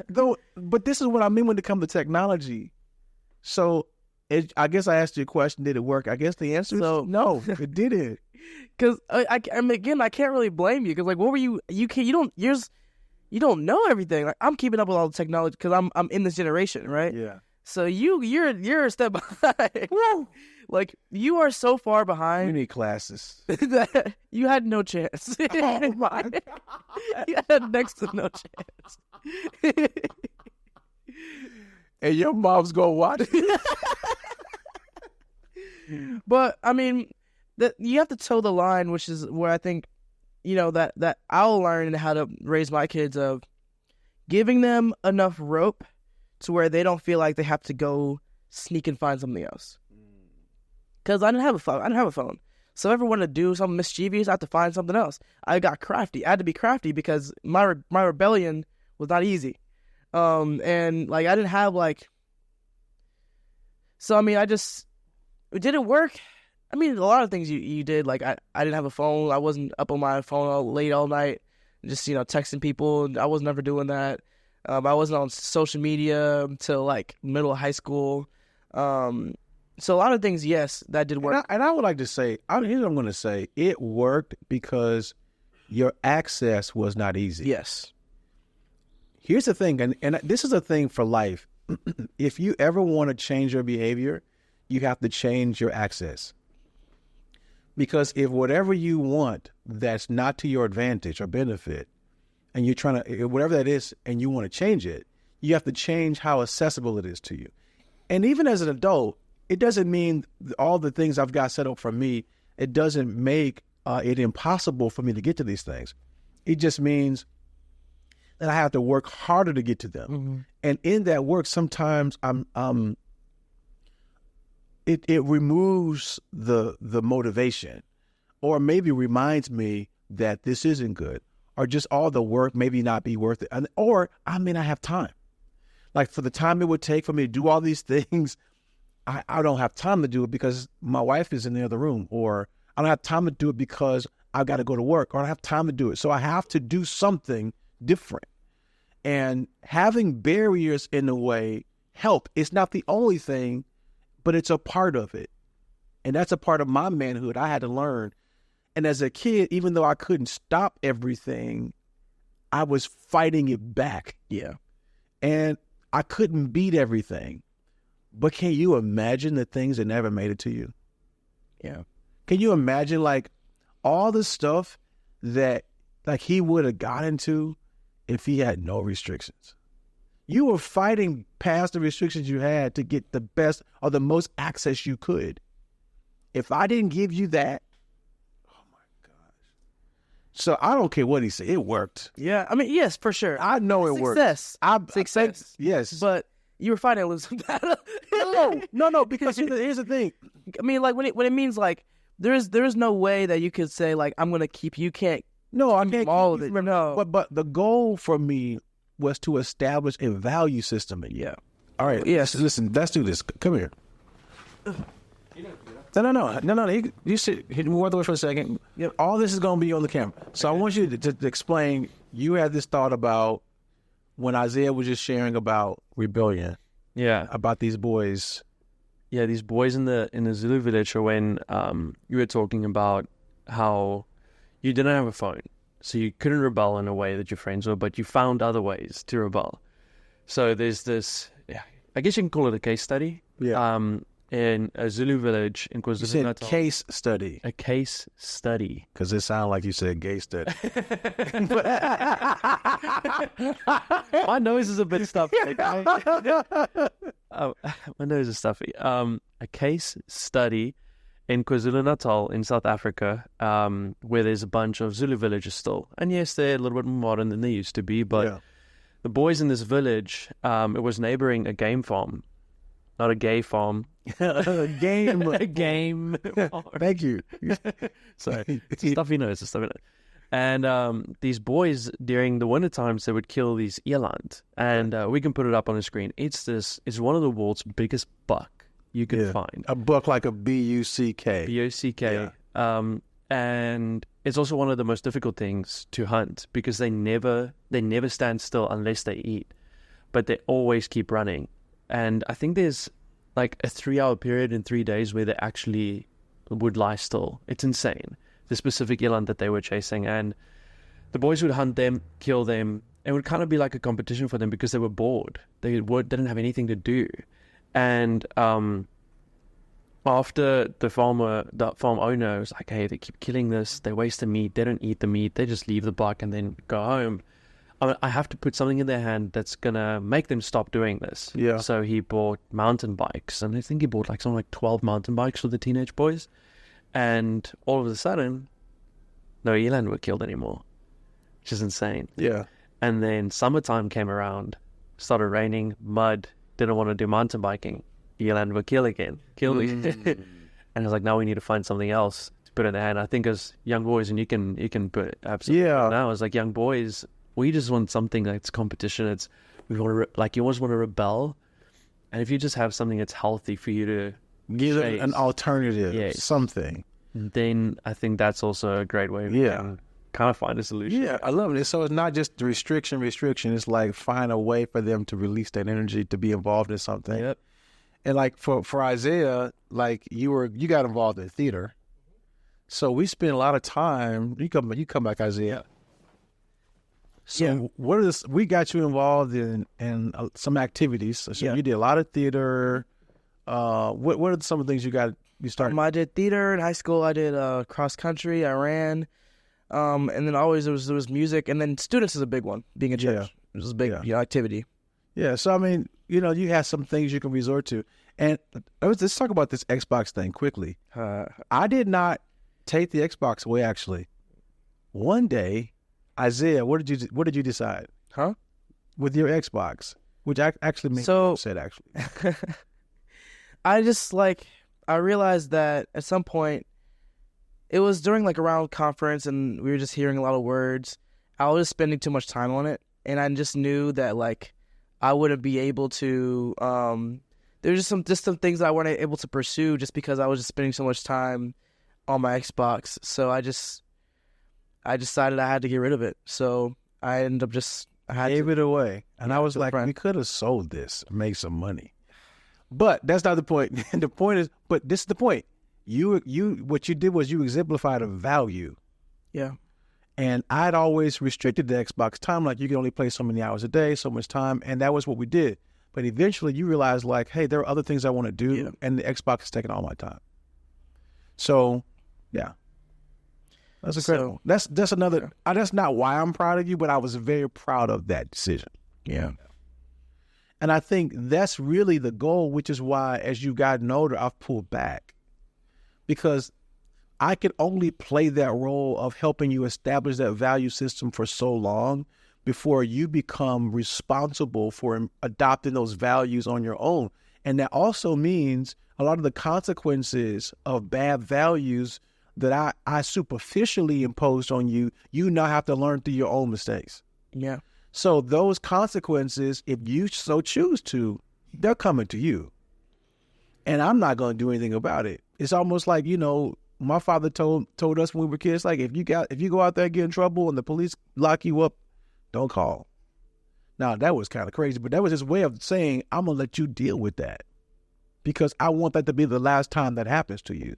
do? But this is what I mean when it comes to technology. So I guess I asked you a question, did it work? I guess the answer is no, it didn't. Because, I mean, again, I can't really blame you. Because, like, what were you don't know everything. Like, I'm keeping up with all the technology because I'm in this generation, right? Yeah. So you're a step behind. Like, you are so far behind. You need classes. That you had no chance. Oh my God. You had next to no chance. And your mom's gonna watch it. But I mean, that you have to toe the line, which is where I think, that I'll learn how to raise my kids of giving them enough rope to where they don't feel like they have to go sneak and find something else. Because I didn't have a phone. So if I ever wanted to do something mischievous, I had to find something else. I got crafty. I had to be crafty because my rebellion was not easy. And like I didn't have like. So I mean, did it work? I mean, a lot of things you did. Like I didn't have a phone. I wasn't up on my phone late all night, just texting people. I was never doing that. I wasn't on social media until like middle of high school. So a lot of things, yes, that did work. And I would like to say, here's what I'm going to say. It worked because your access was not easy. Yes. Here's the thing, and this is a thing for life. If you ever want to change your behavior, you have to change your access. Because if whatever you want that's not to your advantage or benefit, and you're trying to, whatever that is, and you want to change it, you have to change how accessible it is to you. And even as an adult, it doesn't mean all the things I've got set up for me, it doesn't make it impossible for me to get to these things. It just means that I have to work harder to get to them. Mm-hmm. And in that work, sometimes it removes the motivation, or maybe reminds me that this isn't good, or just all the work maybe not be worth it, or I may not have time. Like for the time it would take for me to do all these things, I don't have time to do it because my wife is in the other room, or I don't have time to do it because I've got to go to work, or I don't have time to do it. So I have to do something different. And having barriers in the way help. It's not the only thing, but it's a part of it. And that's a part of my manhood I had to learn. And as a kid, even though I couldn't stop everything, I was fighting it back. Yeah. And I couldn't beat everything. But can you imagine the things that never made it to you? Yeah. Can you imagine like all the stuff that like he would have got into if he had no restrictions? You were fighting past the restrictions you had to get the best or the most access you could. If I didn't give you that, oh my gosh. So I don't care what he said. It worked. Yeah. I mean, yes, for sure. I know it worked. Success. Yes. But you were fighting a losing battle. No, because here's the thing. I mean, like when it means like there is no way that you could say like I'm gonna keep you can't. No, I can't all keep of it. No. But the goal for me was to establish a value system. Yeah. All right. Yes. Listen, let's do this. Come here. No. You sit. Move away for a second. Yep. All this is going to be on the camera. So I want you to explain. You had this thought about when Isaiah was just sharing about rebellion. Yeah. About these boys. Yeah, these boys in the Zulu village, or when you were talking about how you didn't have a phone, so you couldn't rebel in a way that your friends were, but you found other ways to rebel. So there's this, I guess you can call it a case study. Yeah. In a Zulu village in KwaZulu-Natal. You said case study. A case study. Because it sounded like you said gay study. My nose is a bit stuffy. My nose is stuffy. A case study in KwaZulu-Natal in South Africa, where there's a bunch of Zulu villages still. And yes, they're a little bit more modern than they used to be, but the boys in this village, it was neighboring a game farm. Not a gay farm. A game. A game farm. Thank you. Sorry. It's a stuffy nose. And these boys, during the winter times, they would kill these eland. And we can put it up on the screen. It's one of the world's biggest buck you can find. A buck like a B-U-C-K. B-U-C-K. Yeah. And it's also one of the most difficult things to hunt because they never stand still unless they eat. But they always keep running. And I think there's like a 3-hour period in 3 days where they actually would lie still. It's insane. The specific eland that they were chasing. And the boys would hunt them, kill them. It would kind of be like a competition for them because they were bored. They didn't have anything to do. And after the farm owner was like, hey, they keep killing this. They waste the meat. They don't eat the meat. They just leave the buck and then go home. I have to put something in their hand that's going to make them stop doing this. Yeah. So he bought mountain bikes. And I think he bought something like 12 mountain bikes for the teenage boys. And all of a sudden, no eland were killed anymore, which is insane. Yeah. And then summertime came around, started raining, mud, didn't want to do mountain biking. Eland were killed again. And I was like, now we need to find something else to put in their hand. I think as young boys, and you can put it absolutely now, as like young boys, we just want something that's competition. We want to you always want to rebel, and if you just have something that's healthy for you to give it an alternative, something, then I think that's also a great way. To kind of find a solution. Yeah, I love it. So it's not just the restriction. It's like find a way for them to release that energy to be involved in something. Yep. And like for Isaiah, like you got involved in theater, so we spent a lot of time. You come back, Isaiah. So we got you involved in some activities. So you did a lot of theater. What are some of the things you started? I did theater in high school. I did cross country. I ran, and then always there was music, and then students is a big one. Being a church, it was a big activity. Yeah. So I mean, you have some things you can resort to, and let's talk about this Xbox thing quickly. I did not take the Xbox away. Actually, one day, Isaiah, what did you decide? Huh? With your Xbox, which actually made me upset. Actually, I realized that at some point, it was during like around conference, and we were just hearing a lot of words. I was spending too much time on it, and I just knew that like I wouldn't be able to. There's just some things that I weren't able to pursue just because I was just spending so much time on my Xbox. So I decided I had to get rid of it. So I ended up gave it away, and I was like, we could have sold this and made some money. But that's not the point. The point is, but this is the point. What you did was you exemplified a value. Yeah. And I'd always restricted the Xbox time, like you can only play so many hours a day, so much time, and that was what we did. But eventually you realize, like, hey, there are other things I want to do, and the Xbox is taking all my time. So, yeah. That's incredible. That's another, that's not why I'm proud of you, but I was very proud of that decision. Yeah. And I think that's really the goal, which is why as you've gotten older, I've pulled back. Because I could only play that role of helping you establish that value system for so long before you become responsible for adopting those values on your own. And that also means a lot of the consequences of bad values that I superficially imposed on you, you now have to learn through your own mistakes. Yeah. So those consequences, if you so choose to, they're coming to you. And I'm not going to do anything about it. It's almost like, my father told us when we were kids, like, if you go out there and get in trouble and the police lock you up, don't call. Now, that was kind of crazy, but that was his way of saying, I'm going to let you deal with that because I want that to be the last time that happens to you.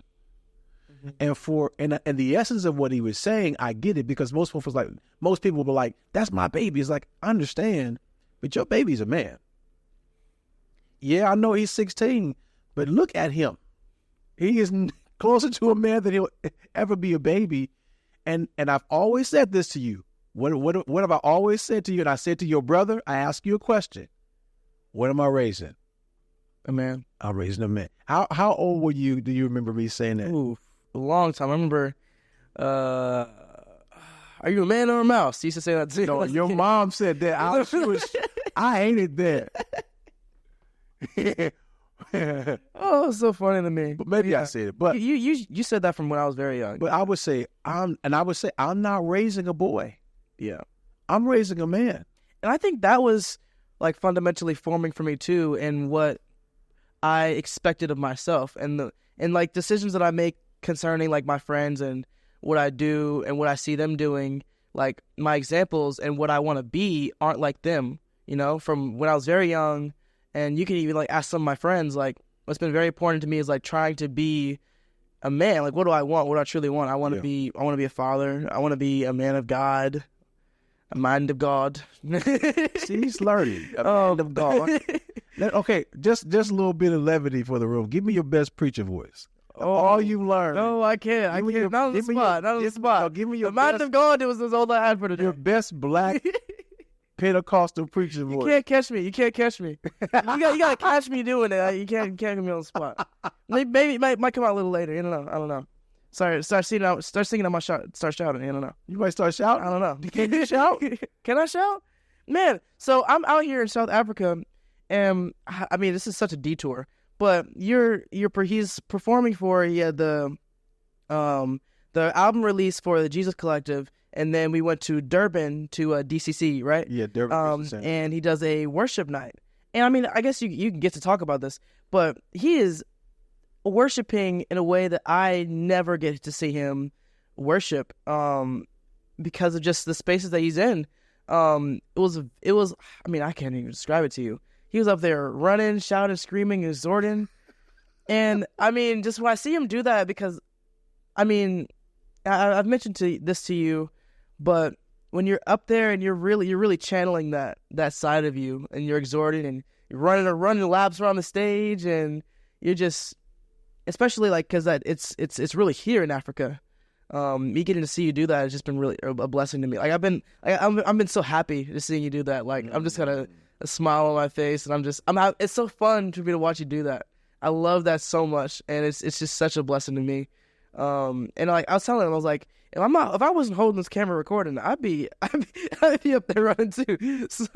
Mm-hmm. And the essence of what he was saying, I get it, because most people were like, that's my baby. It's like, I understand, but your baby's a man. Yeah, I know he's 16, but look at him. He is closer to a man than he'll ever be a baby. And I've always said this to you. What have I always said to you? And I said to your brother, I ask you a question. What am I raising? A man. I'm raising a man. How old were you? Do you remember me saying that? Ooh, a long time. I remember, are you a man or a mouse? She used to say that too. No, your mom said that. I hated that. Oh, it's so funny to me. But maybe I said it. But you said that from when I was very young. But I would say I'm not raising a boy. Yeah. I'm raising a man. And I think that was like fundamentally forming for me too, and what I expected of myself, and like decisions that I make concerning like my friends and what I do and what I see them doing, like my examples and what I want to be aren't like them, from when I was very young. And you can even like ask some of my friends, like what's been very important to me is like trying to be a man. Like, what do I want? What do I truly want? I want to be a father. I want to be a man of God, a mind of God. See, he's learning. A mind of God. Okay, just a little bit of levity for the room. Give me your best preacher voice. All you learned. No, I can't. Not on the spot. Not on the spot. No, give me your mind of God. It was all I had for today. Your best black Pentecostal preacher voice. You can't catch me. You gotta catch me doing it. You can't get me on the spot. Maybe it might come out a little later. I don't know. Sorry, start singing out my shot. Start shouting. I don't know. You might start shouting. I don't know. Can you shout? Can I shout? Man, so I'm out here in South Africa, and I mean this is such a detour. But he's performing for the album release for the Jesus Collective. And then we went to Durban to DCC, right? Yeah, Durban. And he does a worship night. And I mean, I guess you can get to talk about this, but he is worshiping in a way that I never get to see him worship because of just the spaces that he's in. It was. I mean, I can't even describe it to you. He was up there running, shouting, screaming, exhorting. And I mean, just when I see him do that, because I mean, I've mentioned this to you, but when you're up there and you're really channeling that side of you, and you're exhorting and you're running laps around the stage, and you're just, especially like because that it's really here in Africa. Me getting to see you do that has just been really a blessing to me. Like I've been so happy to seeing you do that. Like I'm just got a smile on my face, and it's so fun for me to watch you do that. I love that so much, and it's just such a blessing to me. And like I was telling him, I was like, if I wasn't holding this camera recording, I'd be up there running too. So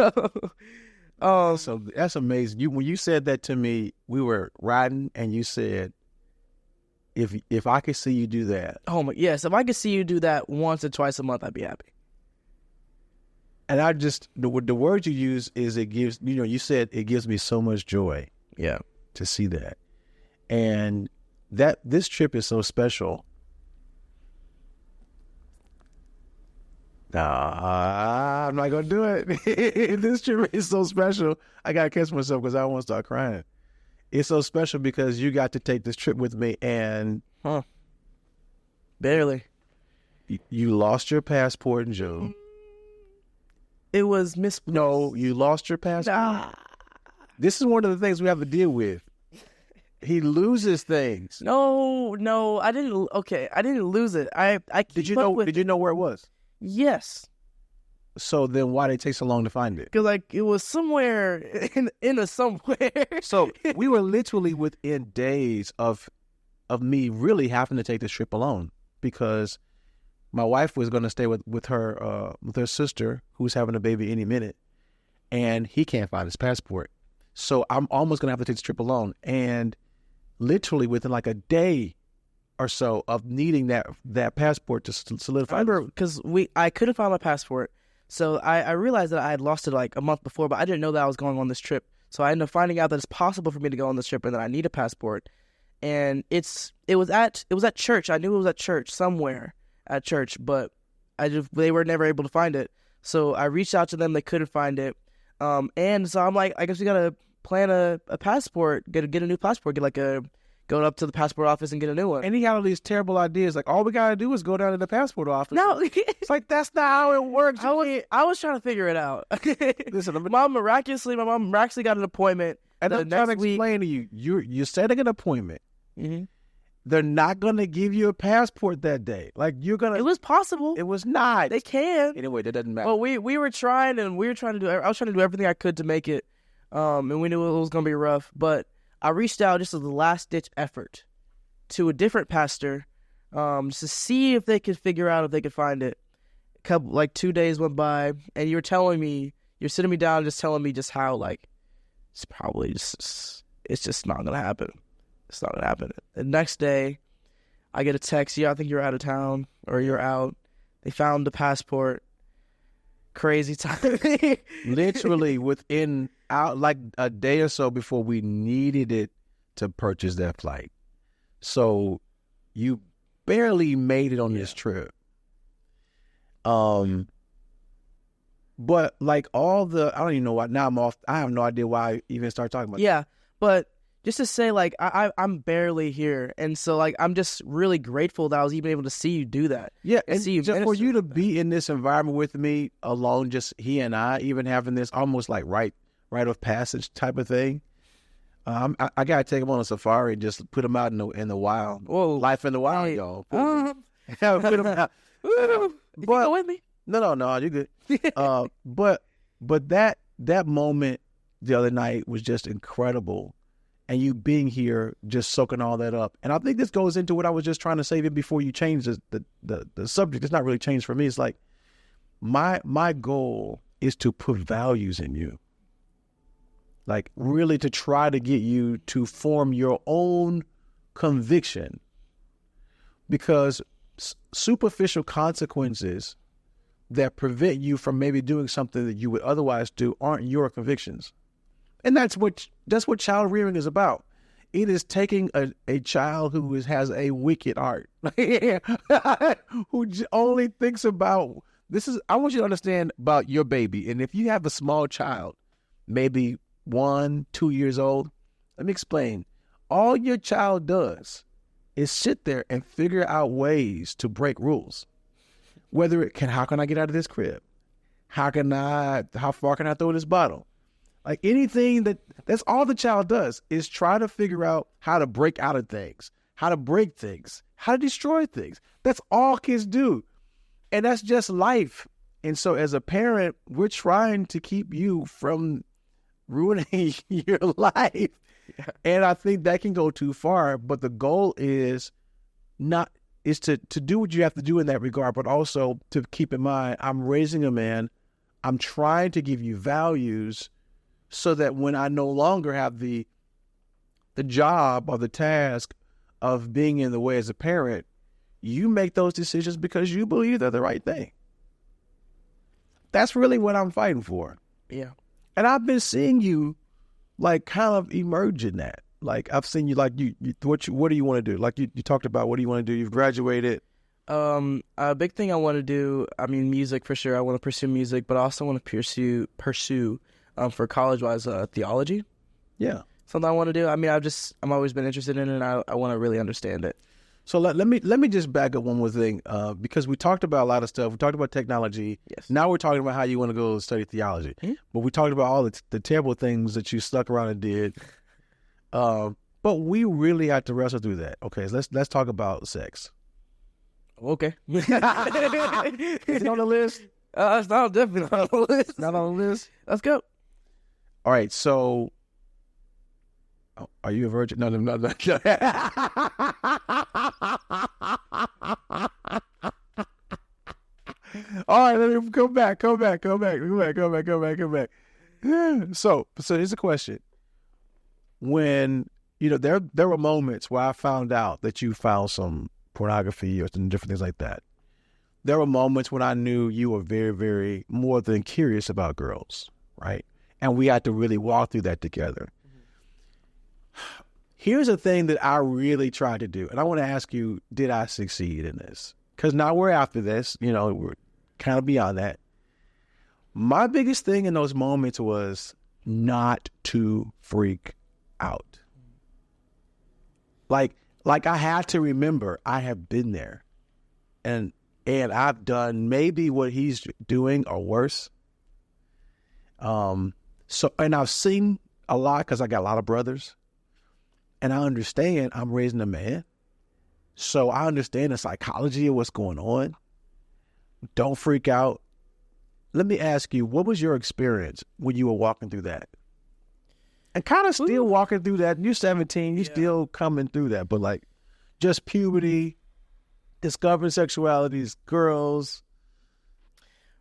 that's amazing. When you said that to me, we were riding, and you said, if I could see you do that. Oh my, yes, if I could see you do that once or twice a month, I'd be happy. And I just the word you use is it gives, you said it gives me so much joy. Yeah. To see that. And that this trip is so special. Nah, I'm not gonna do it. This trip is so special. I gotta catch myself because I don't want to start crying. It's so special because you got to take this trip with me, and barely. You lost your passport in June. It was misplaced. No, you lost your passport. This is one of the things we have to deal with. He loses things. No, I didn't. Okay, I didn't lose it. I Did you know where it was? Yes. So then why did it take so long to find it? Because like it was somewhere in a somewhere. So we were literally within days of me really having to take this trip alone, because my wife was going to stay with her sister who's having a baby any minute, and he can't find his passport. So I'm almost going to have to take this trip alone. And literally within like a day or so of needing that passport to solidify. I remember because I couldn't find my passport. So I realized that I had lost it like a month before, but I didn't know that I was going on this trip. So I ended up finding out that it's possible for me to go on this trip and that I need a passport. And it was at church. I knew it was at church, somewhere at church, but they were never able to find it. So I reached out to them. They couldn't find it. And so I'm like, I guess we gotta plan a passport, get a new passport, go up to the passport office and get a new one. And he got all these terrible ideas, like all we gotta do is go down to the passport office. No, it's like that's not how it works. I was trying to figure it out. Listen, my mom miraculously got an appointment. And I'm trying to explain to you, you're setting an appointment. Mm-hmm. They're not gonna give you a passport that day. Like you're gonna. It was possible. It was not. They can. Anyway, that doesn't matter. Well, we were trying to do. I was trying to do everything I could to make it. And we knew it was gonna be rough, but I reached out just as a last ditch effort to a different pastor, just to see if they could figure out if they could find it. 2 days went by, and you're sitting me down, just telling me just how it's probably it's just not gonna happen. It's not gonna happen. The next day, I get a text. Yeah, I think you're out of town or you're out. They found the passport. Crazy time. Literally within like a day or so before we needed it to purchase that flight. So you barely made it on this trip. But like I don't even know why. Now I'm off. I have no idea why I even start talking about. Yeah, but just to say, I'm barely here, and so I'm just really grateful that I was even able to see you do that. Yeah, and see you just for you to be in this environment with me alone, just he and I, even having this almost like rite of passage type of thing. I gotta take him on a safari and just put him out in the wild. Whoa, life in the wild, y'all. Put him out. You can go with me? No, you're good. But that moment the other night was just incredible, and you being here, just soaking all that up. And I think this goes into what I was just trying to say even before you changed the subject. It's not really changed for me. It's like my goal is to put values in you. Like really to try to get you to form your own conviction, because superficial consequences that prevent you from maybe doing something that you would otherwise do aren't your convictions. And that's what child rearing is about. It is taking a child who has a wicked heart, who only thinks about I want you to understand about your baby. And if you have a small child, maybe 1, 2 years old, let me explain. All your child does is sit there and figure out ways to break rules. How can I get out of this crib? How far can I throw this bottle? Like anything that's all the child does is try to figure out how to break out of things, how to break things, how to destroy things. That's all kids do. And that's just life. And so as a parent, we're trying to keep you from ruining your life. Yeah. And I think that can go too far, but the goal is not is to do what you have to do in that regard, but also to keep in mind, I'm raising a man. I'm trying to give you values so that when I no longer have the job or the task of being in the way as a parent, you make those decisions because you believe they're the right thing. That's really what I'm fighting for. Yeah. And I've been seeing you like kind of emerge in that. Like I've seen you like what do you want to do? Like you talked about what do you want to do? You've graduated. A big thing I want to do, I mean, music for sure. I want to pursue music, but I also want to pursue for college-wise theology. Yeah. Something I want to do. I mean, I'm always been interested in it, and I want to really understand it. So let me just back up one more thing, because we talked about a lot of stuff. We talked about technology. Yes. Now we're talking about how you want to go study theology. Mm-hmm. But we talked about all the terrible things that you stuck around and did. But we really had to wrestle through that. Okay, so let's talk about sex. Okay. Is it on the list? It's not definitely not on the list. Not on the list? Let's go. All right, so are you a virgin? No. All right, let me come back. So here's a question. When, there were moments where I found out that you found some pornography or some different things like that. There were moments when I knew you were very, very more than curious about girls, right? And we had to really walk through that together. Here's a thing that I really tried to do, and I want to ask you, did I succeed in this? Because now we're after this, we're kind of beyond that. My biggest thing in those moments was not to freak out. Like I had to remember I have been there, and I've done maybe what he's doing or worse. And I've seen a lot because I got a lot of brothers. And I understand I'm raising a man. So I understand the psychology of what's going on. Don't freak out. Let me ask you, what was your experience when you were walking through that? And kind of still walking through that. You're 17, you're still coming through that. But like just puberty, discovering sexualities, girls.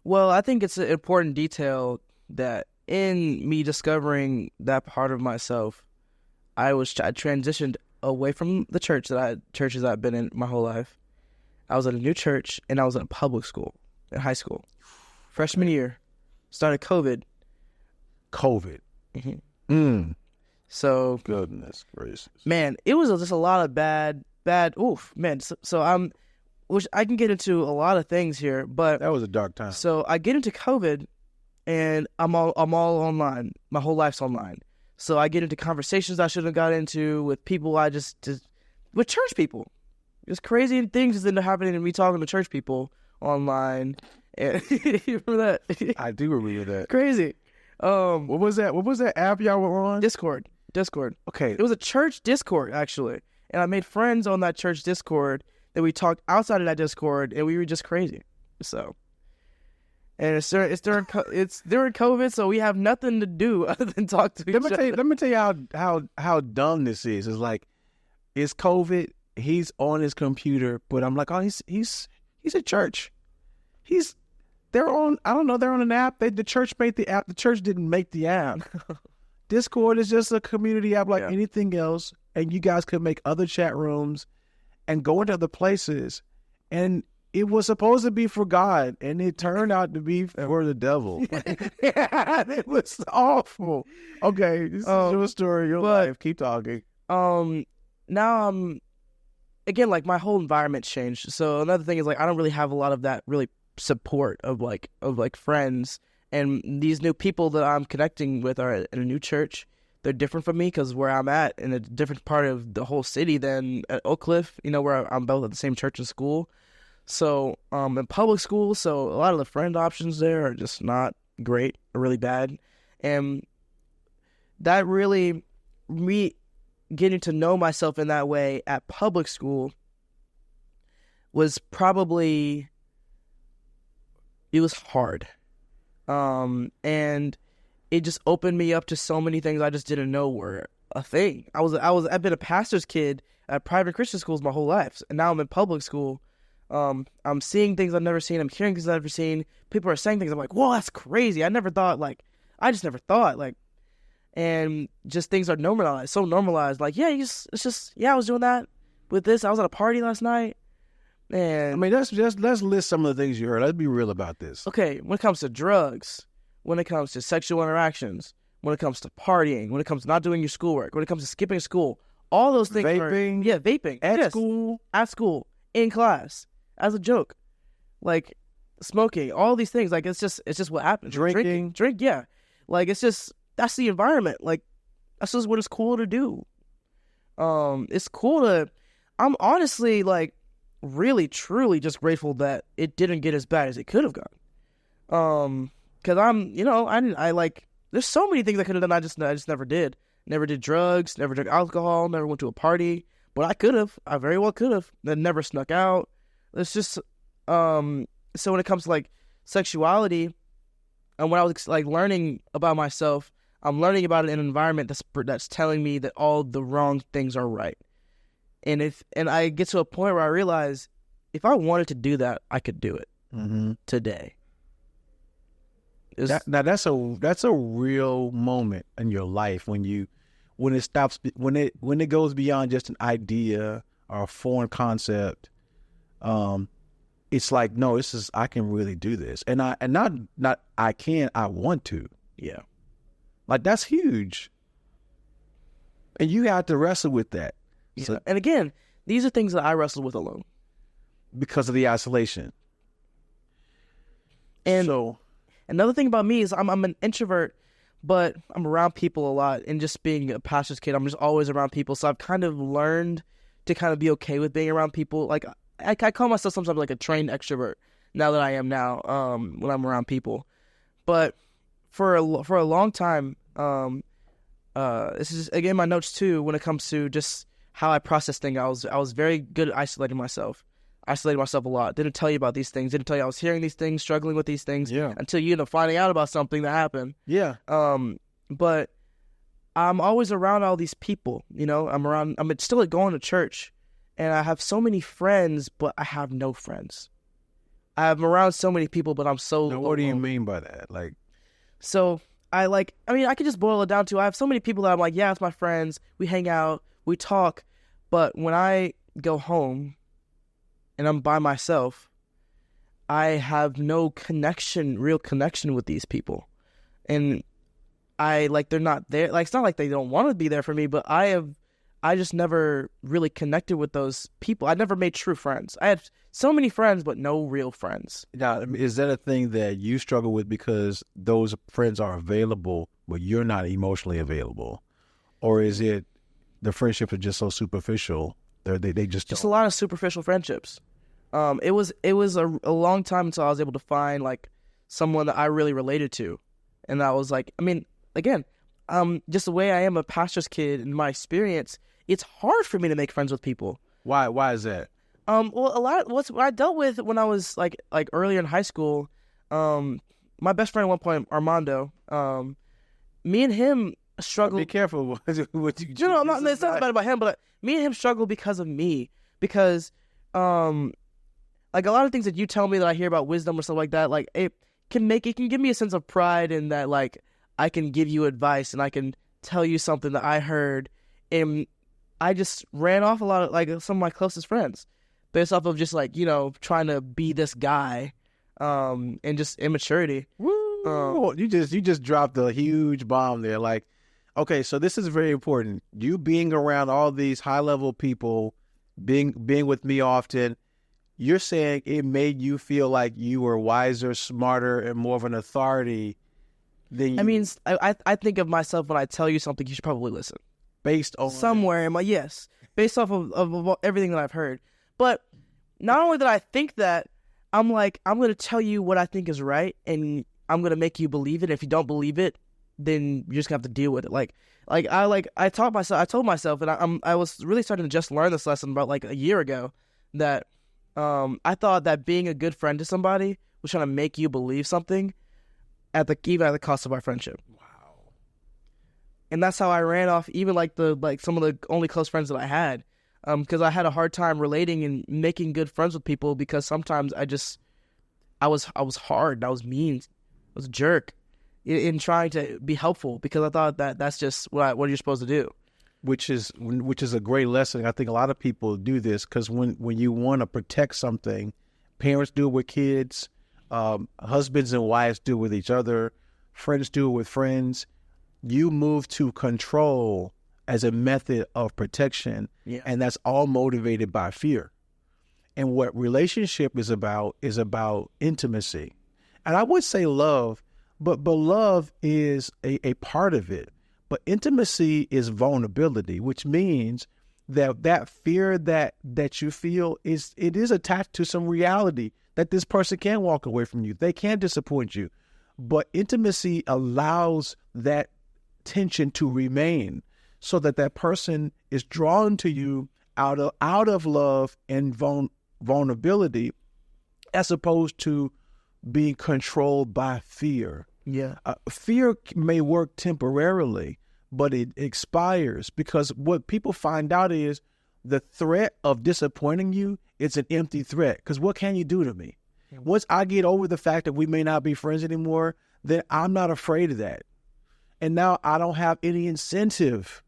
Well, I think it's an important detail that in me discovering that part of myself, I transitioned away from the churches I've been in my whole life. I was at a new church, and I was in a public school in high school. Freshman year, started COVID. Mm-hmm. So goodness gracious, man, it was just a lot of bad. Oof, man. So which I can get into a lot of things here, but that was a dark time. So I get into COVID, and I'm all online. My whole life's online. So I get into conversations I shouldn't have got into with people with church people. Just crazy things that end up happening to me talking to church people online. And you remember that? I do remember that. Crazy. What was that? What was that app y'all were on? Discord. Okay. It was a church Discord, actually. And I made friends on that church Discord that we talked outside of that Discord, and we were just crazy. So... And it's during COVID, so we have nothing to do other than talk to each other. Let me tell you how dumb this is. It's like, it's COVID. He's on his computer, but I'm like, oh, he's at church. They're on an app. The church made the app. The church didn't make the app. Discord is just a community app like anything else, and you guys could make other chat rooms and go into other places, and it was supposed to be for God, and it turned out to be for the devil. It was awful. Okay, this is your story, your life. Keep talking. Now again, like my whole environment changed. So another thing is like I don't really have a lot of that really support of friends, and these new people that I'm connecting with are in a new church. They're different from me because where I'm at in a different part of the whole city than at Oak Cliff. Where I'm both at the same church and school. So, in public school, so a lot of the friend options there are just not great, or really bad. And that really, me getting to know myself in that way at public school was probably, it was hard. And it just opened me up to so many things I just didn't know were a thing. I've been a pastor's kid at private Christian schools my whole life, and now I'm in public school. I'm seeing things I've never seen. I'm hearing things I've never seen. People are saying things. I'm like, whoa, that's crazy. I just never thought. And just things are normalized, so normalized. Like, yeah, I was doing that with this. I was at a party last night. And I mean, let's list some of the things you heard. Let's be real about this. Okay, when it comes to drugs, when it comes to sexual interactions, when it comes to partying, when it comes to not doing your schoolwork, when it comes to skipping school, all those things. Vaping. Vaping. At school, in class, as a joke. Like, smoking, all these things. Like, it's just what happens. Drinking. Yeah. Like, it's just, that's the environment. Like, that's just what it's cool to do. It's cool to, I'm honestly, like, really, truly just grateful that it didn't get as bad as it could have gone. Because there's so many things I could have done. I just never did. Never did drugs, never drank alcohol, never went to a party. But I could have. I very well could have. Then never snuck out. It's just, so when it comes to, like, sexuality, and when I was, like, learning about myself, I'm learning about it in an environment that's telling me that all the wrong things are right. And I get to a point where I realize if I wanted to do that, I could do it today. That's a real moment in your life when it goes beyond just an idea or a foreign concept. It's like, no, I can really do this, and I want to. Yeah, like, that's huge, and you have to wrestle with that. Yeah. So, and again, these are things that I wrestle with alone because of the isolation. And so, another thing about me is I'm an introvert, but I'm around people a lot. And just being a pastor's kid, I'm just always around people. So I've kind of learned to kind of be okay with being around people. Like, I call myself sometimes like a trained extrovert now that I am now when I'm around people. But for a long time, this is, again, my notes too, when it comes to just how I process things. I was very good at isolating myself a lot. Didn't tell you about these things. Didn't tell you I was hearing these things, struggling with these things. Yeah. Until you end up finding out about something that happened. Yeah. But I'm always around all these people. I'm still going to church, and I have so many friends, but I have no friends. I'm around so many people, but I'm so. Now, what do you mean by that? Like, so I could just boil it down to I have so many people that I'm like, yeah, it's my friends. We hang out, we talk, but when I go home and I'm by myself, I have no real connection with these people. And they're not there. Like, it's not like they don't want to be there for me, but I just never really connected with those people. I never made true friends. I had so many friends, but no real friends. Now, is that a thing that you struggle with because those friends are available, but you're not emotionally available? Or is it the friendships are just so superficial? They just a lot of superficial friendships. It was a long time until I was able to find, like, someone that I really related to. And I was like, I mean, again, just the way I am a pastor's kid in my experience, it's hard for me to make friends with people. Why is that? Well, a lot of what I dealt with when I was like earlier in high school, my best friend at one point, Armando, me and him struggled. Be careful what you. No, it's not bad about him, but me and him struggled because of me. Because, like, a lot of things that you tell me that I hear about wisdom or stuff like that, like, it can give me a sense of pride in that, like, I can give you advice and I can tell you something that I heard, and I just ran off a lot of, like, some of my closest friends based off of just, like, trying to be this guy, and just immaturity. Woo! You just dropped a huge bomb there. Like, okay, so this is very important. You being around all these high level people, being with me often, you're saying it made you feel like you were wiser, smarter, and more of an authority than you. I mean, I think of myself when I tell you something, you should probably listen. Based on somewhere in my based off of everything that I've heard. But not only did I think that, I'm like, I'm going to tell you what I think is right, and I'm going to make you believe it. If you don't believe it, then you're just going to have to deal with it. I told myself, and I was really starting to just learn this lesson about like a year ago, that I thought that being a good friend to somebody was trying to make you believe something even at the cost of our friendship. Wow. And that's how I ran off even some of the only close friends that I had. Because I had a hard time relating and making good friends with people because sometimes I was hard, I was mean, I was a jerk in trying to be helpful because I thought that's just what you're supposed to do. Which is a great lesson. I think a lot of people do this because when you want to protect something, parents do it with kids, husbands and wives do it with each other, friends do it with friends. You move to control as a method of protection, and that's all motivated by fear. And what relationship is about intimacy. And I would say love, but love is a part of it. But intimacy is vulnerability, which means that fear that you feel is attached to some reality that this person can walk away from you. They can disappoint you. But intimacy allows that tension to remain so that person is drawn to you out of love and vulnerability as opposed to being controlled by fear. Yeah. Fear may work temporarily, but it expires because what people find out is the threat of disappointing you, it's an empty threat. Because what can you do to me? Once I get over the fact that we may not be friends anymore, then I'm not afraid of that. And now I don't have any incentive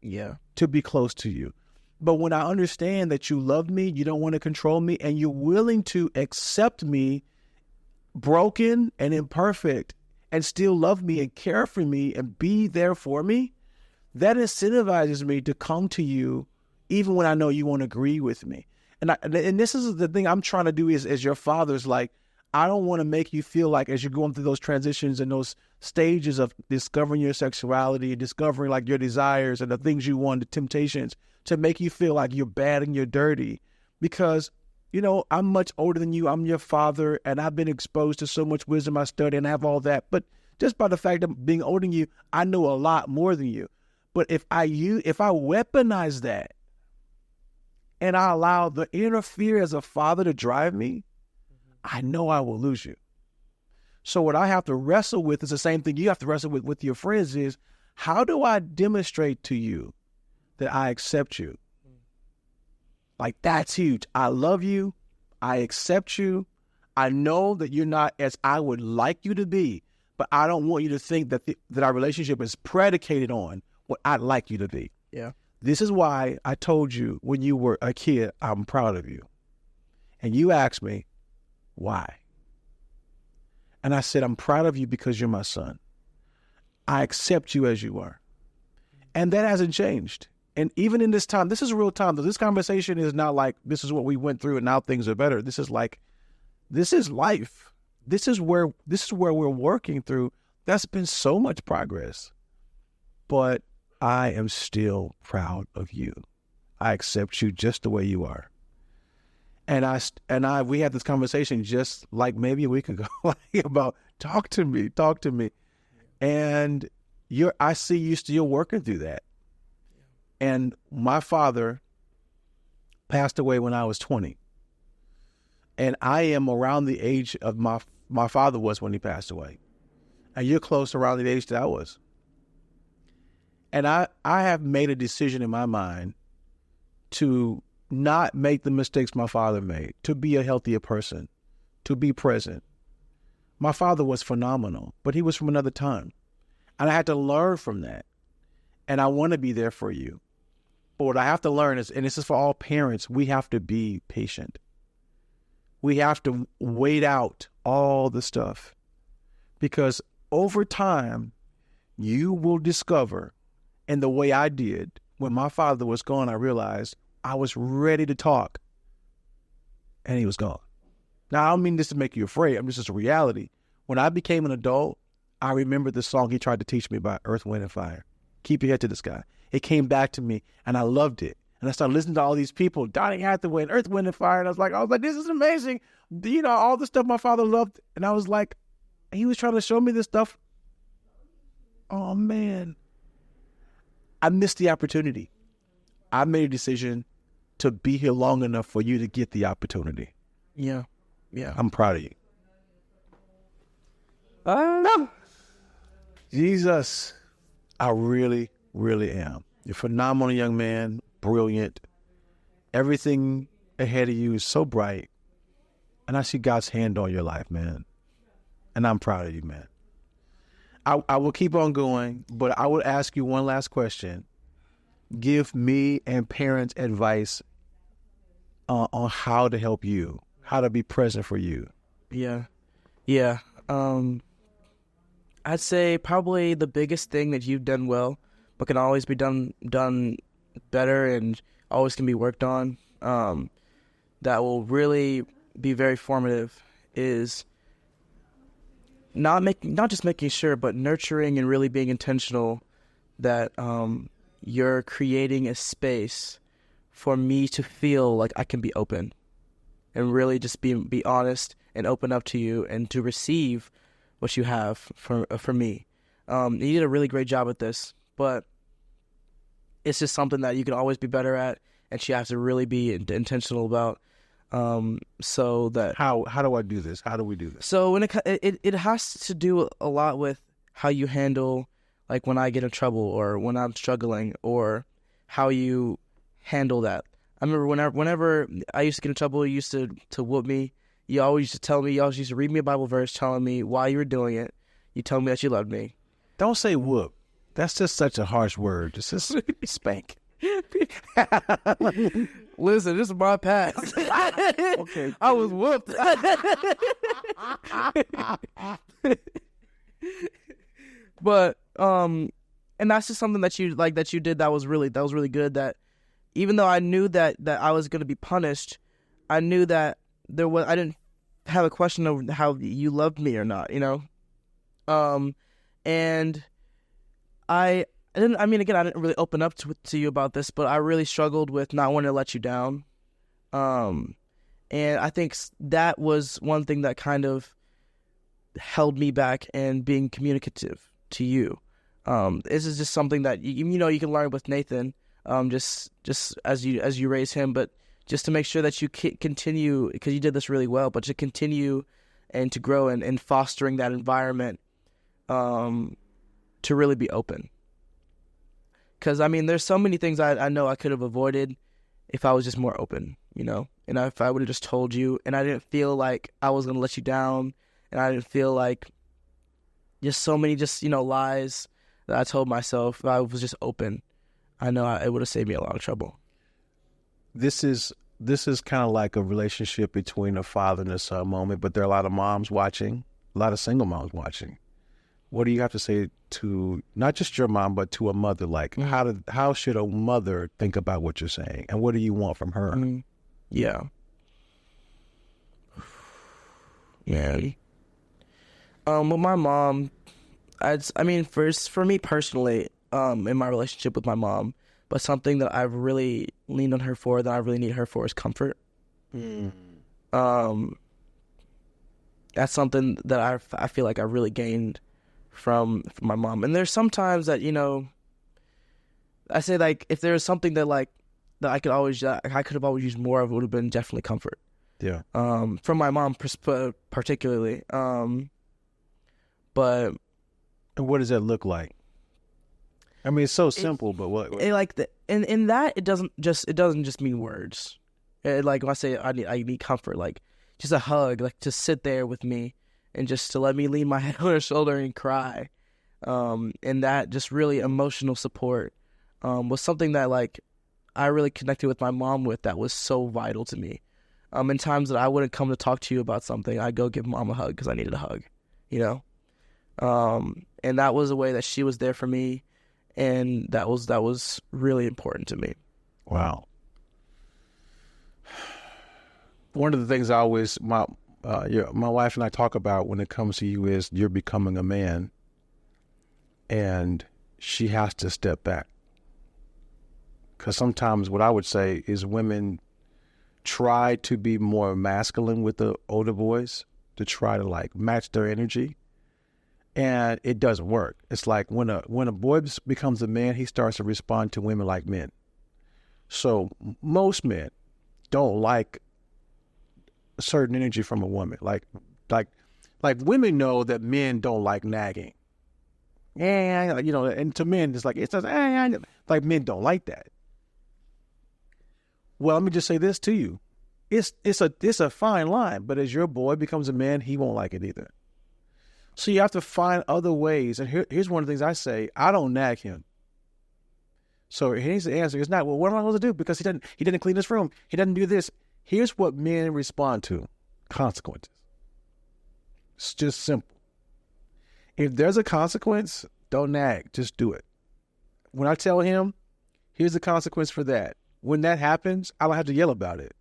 to be close to you. But when I understand that you love me, you don't want to control me, and you're willing to accept me broken and imperfect and still love me and care for me and be there for me, that incentivizes me to come to you even when I know you won't agree with me. And this is the thing I'm trying to do is as your father's, like, I don't want to make you feel like as you're going through those transitions and those stages of discovering your sexuality and discovering like your desires and the things you want, the temptations, to make you feel like you're bad and you're dirty. Because, I'm much older than you. I'm your father, and I've been exposed to so much wisdom. I study and I have all that. But just by the fact of being older than you, I know a lot more than you. But if I weaponize that and I allow the inner fear as a father to drive me, I know I will lose you. So what I have to wrestle with is the same thing you have to wrestle with your friends is, how do I demonstrate to you that I accept you? Like, that's huge. I love you. I accept you. I know that you're not as I would like you to be, but I don't want you to think that our relationship is predicated on what I'd like you to be. Yeah. This is why I told you when you were a kid, I'm proud of you. And you asked me, why? And I said, I'm proud of you because you're my son. I accept you as you are. And that hasn't changed. And even in this time, this is a real time. This conversation is not like, this is what we went through and now things are better. This is life. This is where we're working through. That's been so much progress. But I am still proud of you. I accept you just the way you are. And we had this conversation just like maybe a week ago, about talk to me. And I see you still working through that. And my father passed away when I was 20. And I am around the age of my father was when he passed away. And you're close around the age that I was. And I have made a decision in my mind to not make the mistakes my father made, to be a healthier person, to be present. My father was phenomenal, but he was from another time. And I had to learn from that. And I want to be there for you. But what I have to learn is, and this is for all parents, we have to be patient. We have to wait out all the stuff. Because over time, you will discover, and the way I did, when my father was gone, I realized I was ready to talk. And he was gone. Now, I don't mean this to make you afraid. This is a reality. When I became an adult, I remembered the song he tried to teach me about Earth, Wind, and Fire. Keep your head to the sky. It came back to me, and I loved it. And I started listening to all these people, Donny Hathaway, and Earth, Wind, and Fire. And I was like, this is amazing. All the stuff my father loved. And I was like, he was trying to show me this stuff. Oh, man. I missed the opportunity. I made a decision to be here long enough for you to get the opportunity. Yeah. I'm proud of you. No. Jesus, I really, Really am. You're a phenomenal young man, brilliant. Everything ahead of you is so bright. And I see God's hand on your life, man. And I'm proud of you, man. I will keep on going, but I would ask you one last question. Give me and parents advice on how to help you, how to be present for you. Yeah. I'd say probably the biggest thing that you've done well, but can always be done better and always can be worked on, that will really be very formative, is not just making sure, but nurturing and really being intentional that you're creating a space for me to feel like I can be open and really just be honest and open up to you and to receive what you have for me. You did a really great job at this, but it's just something that you can always be better at, and you have to really be intentional about. So that how do I do this? How do we do this? So when it has to do a lot with how you handle, like when I get in trouble or when I'm struggling, or how you handle that. I remember whenever I used to get in trouble, you used to whoop me. You always used to tell me, you always used to read me a Bible verse telling me why you were doing it. You told me that you loved me. Don't say whoop. That's just such a harsh word. Just spank. Listen, this is my past. Okay. I was whooped. But and that's just something that you did that was really good. That even though I knew that I was going to be punished, I knew that I didn't have a question of how you loved me or not, you know. And I didn't really open up to you about this, but I really struggled with not wanting to let you down. And I think that was one thing that kind of held me back and being communicative to you. This is just something that you can learn with Nathan, just as you raise him, but just to make sure that you continue, because you did this really well, but to continue and to grow and fostering that environment, to really be open. Because, there's so many things I know I could have avoided if I was just more open, you know? And if I would have just told you, and I didn't feel like I was going to let you down, and I didn't feel like just so many lies that I told myself, if I was just open, I know it would have saved me a lot of trouble. This is kind of like a relationship between a father and a son moment, but there are a lot of moms watching, a lot of single moms watching. What do you have to say to not just your mom, but to a mother? Like, how should a mother think about what you're saying, and what do you want from her? Yeah. With my mom, first for me personally, in my relationship with my mom, but something that I've really leaned on her for, that I really need her for, is comfort. That's something that I feel like I really gained from my mom. And there's sometimes that, I say, like, if there's something that I could have always used more of, it would have been definitely comfort. Yeah. From my mom particularly. But and what does that look like? It's so simple, but what? In that, it doesn't just mean words. Like when I say I need comfort, like just a hug, like to sit there with me and just to let me lean my head on her shoulder and cry. And that just really emotional support was something that I really connected with my mom with, that was so vital to me. In times that I wouldn't come to talk to you about something, I'd go give mom a hug because I needed a hug, you know? And that was a way that she was there for me, and that was really important to me. Wow. One of the things my wife and I talk about when it comes to you is you're becoming a man, and she has to step back. Because sometimes what I would say is women try to be more masculine with the older boys to try to match their energy, and it doesn't work. It's like when a boy becomes a man, he starts to respond to women like men. So most men don't like a certain energy from a woman. Like women know that men don't like nagging. yeah, and to men, it's like, like men don't like that. Well, let me just say this to you. It's a fine line, but as your boy becomes a man, he won't like it either. So you have to find other ways. And here's one of the things I say: I don't nag him. So here's the answer: it's not, well, what am I supposed to do? Because he didn't clean his room. He doesn't do this. Here's what men respond to: consequences. It's just simple. If there's a consequence, don't nag. Just do it. When I tell him, here's the consequence for that. When that happens, I don't have to yell about it.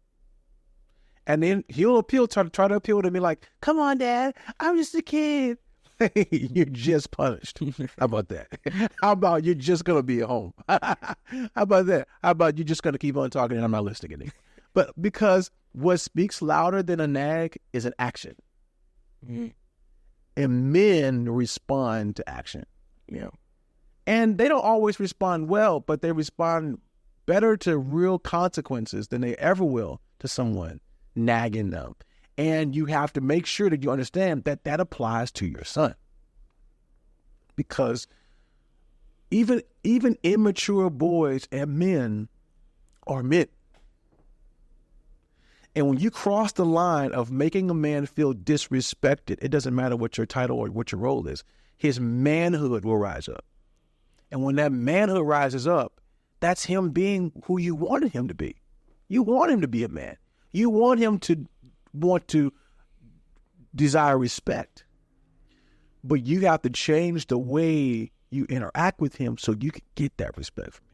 And then he'll try to appeal to me like, come on, Dad, I'm just a kid. You're just punished. How about that? How about you're just going to be at home? How about that? How about you're just going to keep on talking and I'm not listening anymore? But because what speaks louder than a nag is an action. Mm-hmm. And men respond to action. Yeah. And they don't always respond well, but they respond better to real consequences than they ever will to someone nagging them. And you have to make sure that you understand that that applies to your son. Because even immature boys and men are men. And when you cross the line of making a man feel disrespected, it doesn't matter what your title or what your role is, his manhood will rise up. And when that manhood rises up, that's him being who you wanted him to be. You want him to be a man. You want him to want to desire respect. But you have to change the way you interact with him so you can get that respect from him.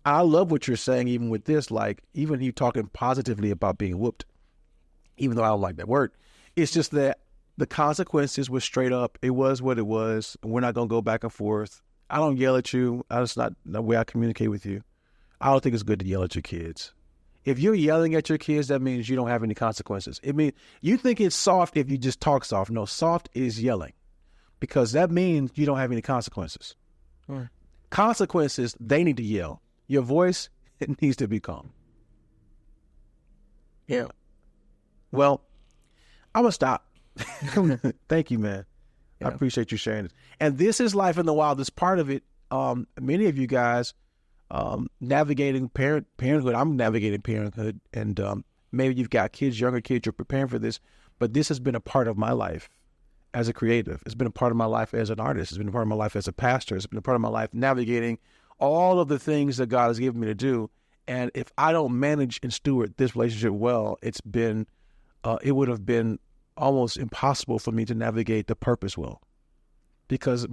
I love what you're saying, even with this, like, even you talking positively about being whooped, even though I don't like that word. It's just that the consequences were straight up. It was what it was. And we're not going to go back and forth. I don't yell at you. That's not the way I communicate with you. I don't think it's good to yell at your kids. If you're yelling at your kids, that means you don't have any consequences. It means you think it's soft if you just talk soft. No, soft is yelling, because that means you don't have any consequences. Right. Consequences, they need to yell. Your voice, it needs to be calm. Yeah. Well, I'm going to stop. Thank you, man. Yeah. I appreciate you sharing this. And this is Life in the Wild. This part of it, many of you guys navigating parenthood. I'm navigating parenthood. And maybe you've got kids, younger kids, you're preparing for this. But this has been a part of my life as a creative. It's been a part of my life as an artist. It's been a part of my life as a pastor. It's been a part of my life navigating all of the things that God has given me to do. And if I don't manage and steward this relationship well, it would have been almost impossible for me to navigate the purpose well. Because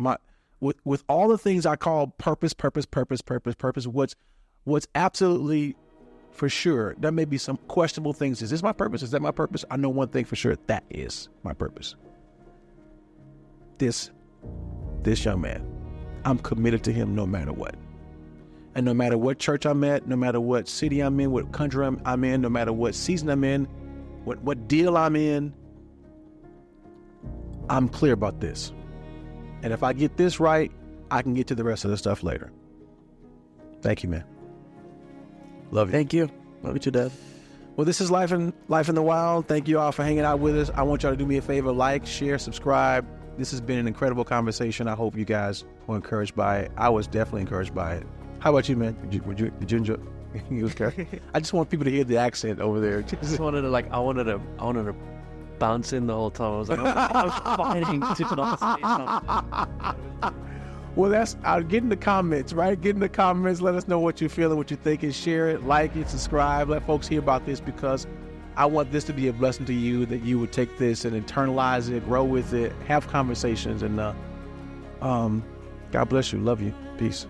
with all the things I call purpose, what's absolutely for sure, there may be some questionable things. Is this my purpose? Is that my purpose? I know one thing for sure, that is my purpose. This young man, I'm committed to him no matter what. And no matter what church I'm at, no matter what city I'm in, what country I'm in, no matter what season I'm in, what deal I'm in, I'm clear about this. And if I get this right, I can get to the rest of the stuff later. Thank you, man. Love you. Thank you. Love you too, Dad. Well, this is Life in the Wild. Thank you all for hanging out with us. I want y'all to do me a favor, like, share, subscribe. This has been an incredible conversation. I hope you guys were encouraged by it. I was definitely encouraged by it. How about you, man? Did you enjoy? You okay? I just want people to hear the accent over there. I wanted to bounce in the whole time. I was like, I was fighting to not say something. Well, I'll get in the comments, right? Get in the comments. Let us know what you're feeling, what you're thinking. Share it, like it, subscribe. Let folks hear about this, because I want this to be a blessing to you, that you would take this and internalize it, grow with it, have conversations, and God bless you. Love you. Peace.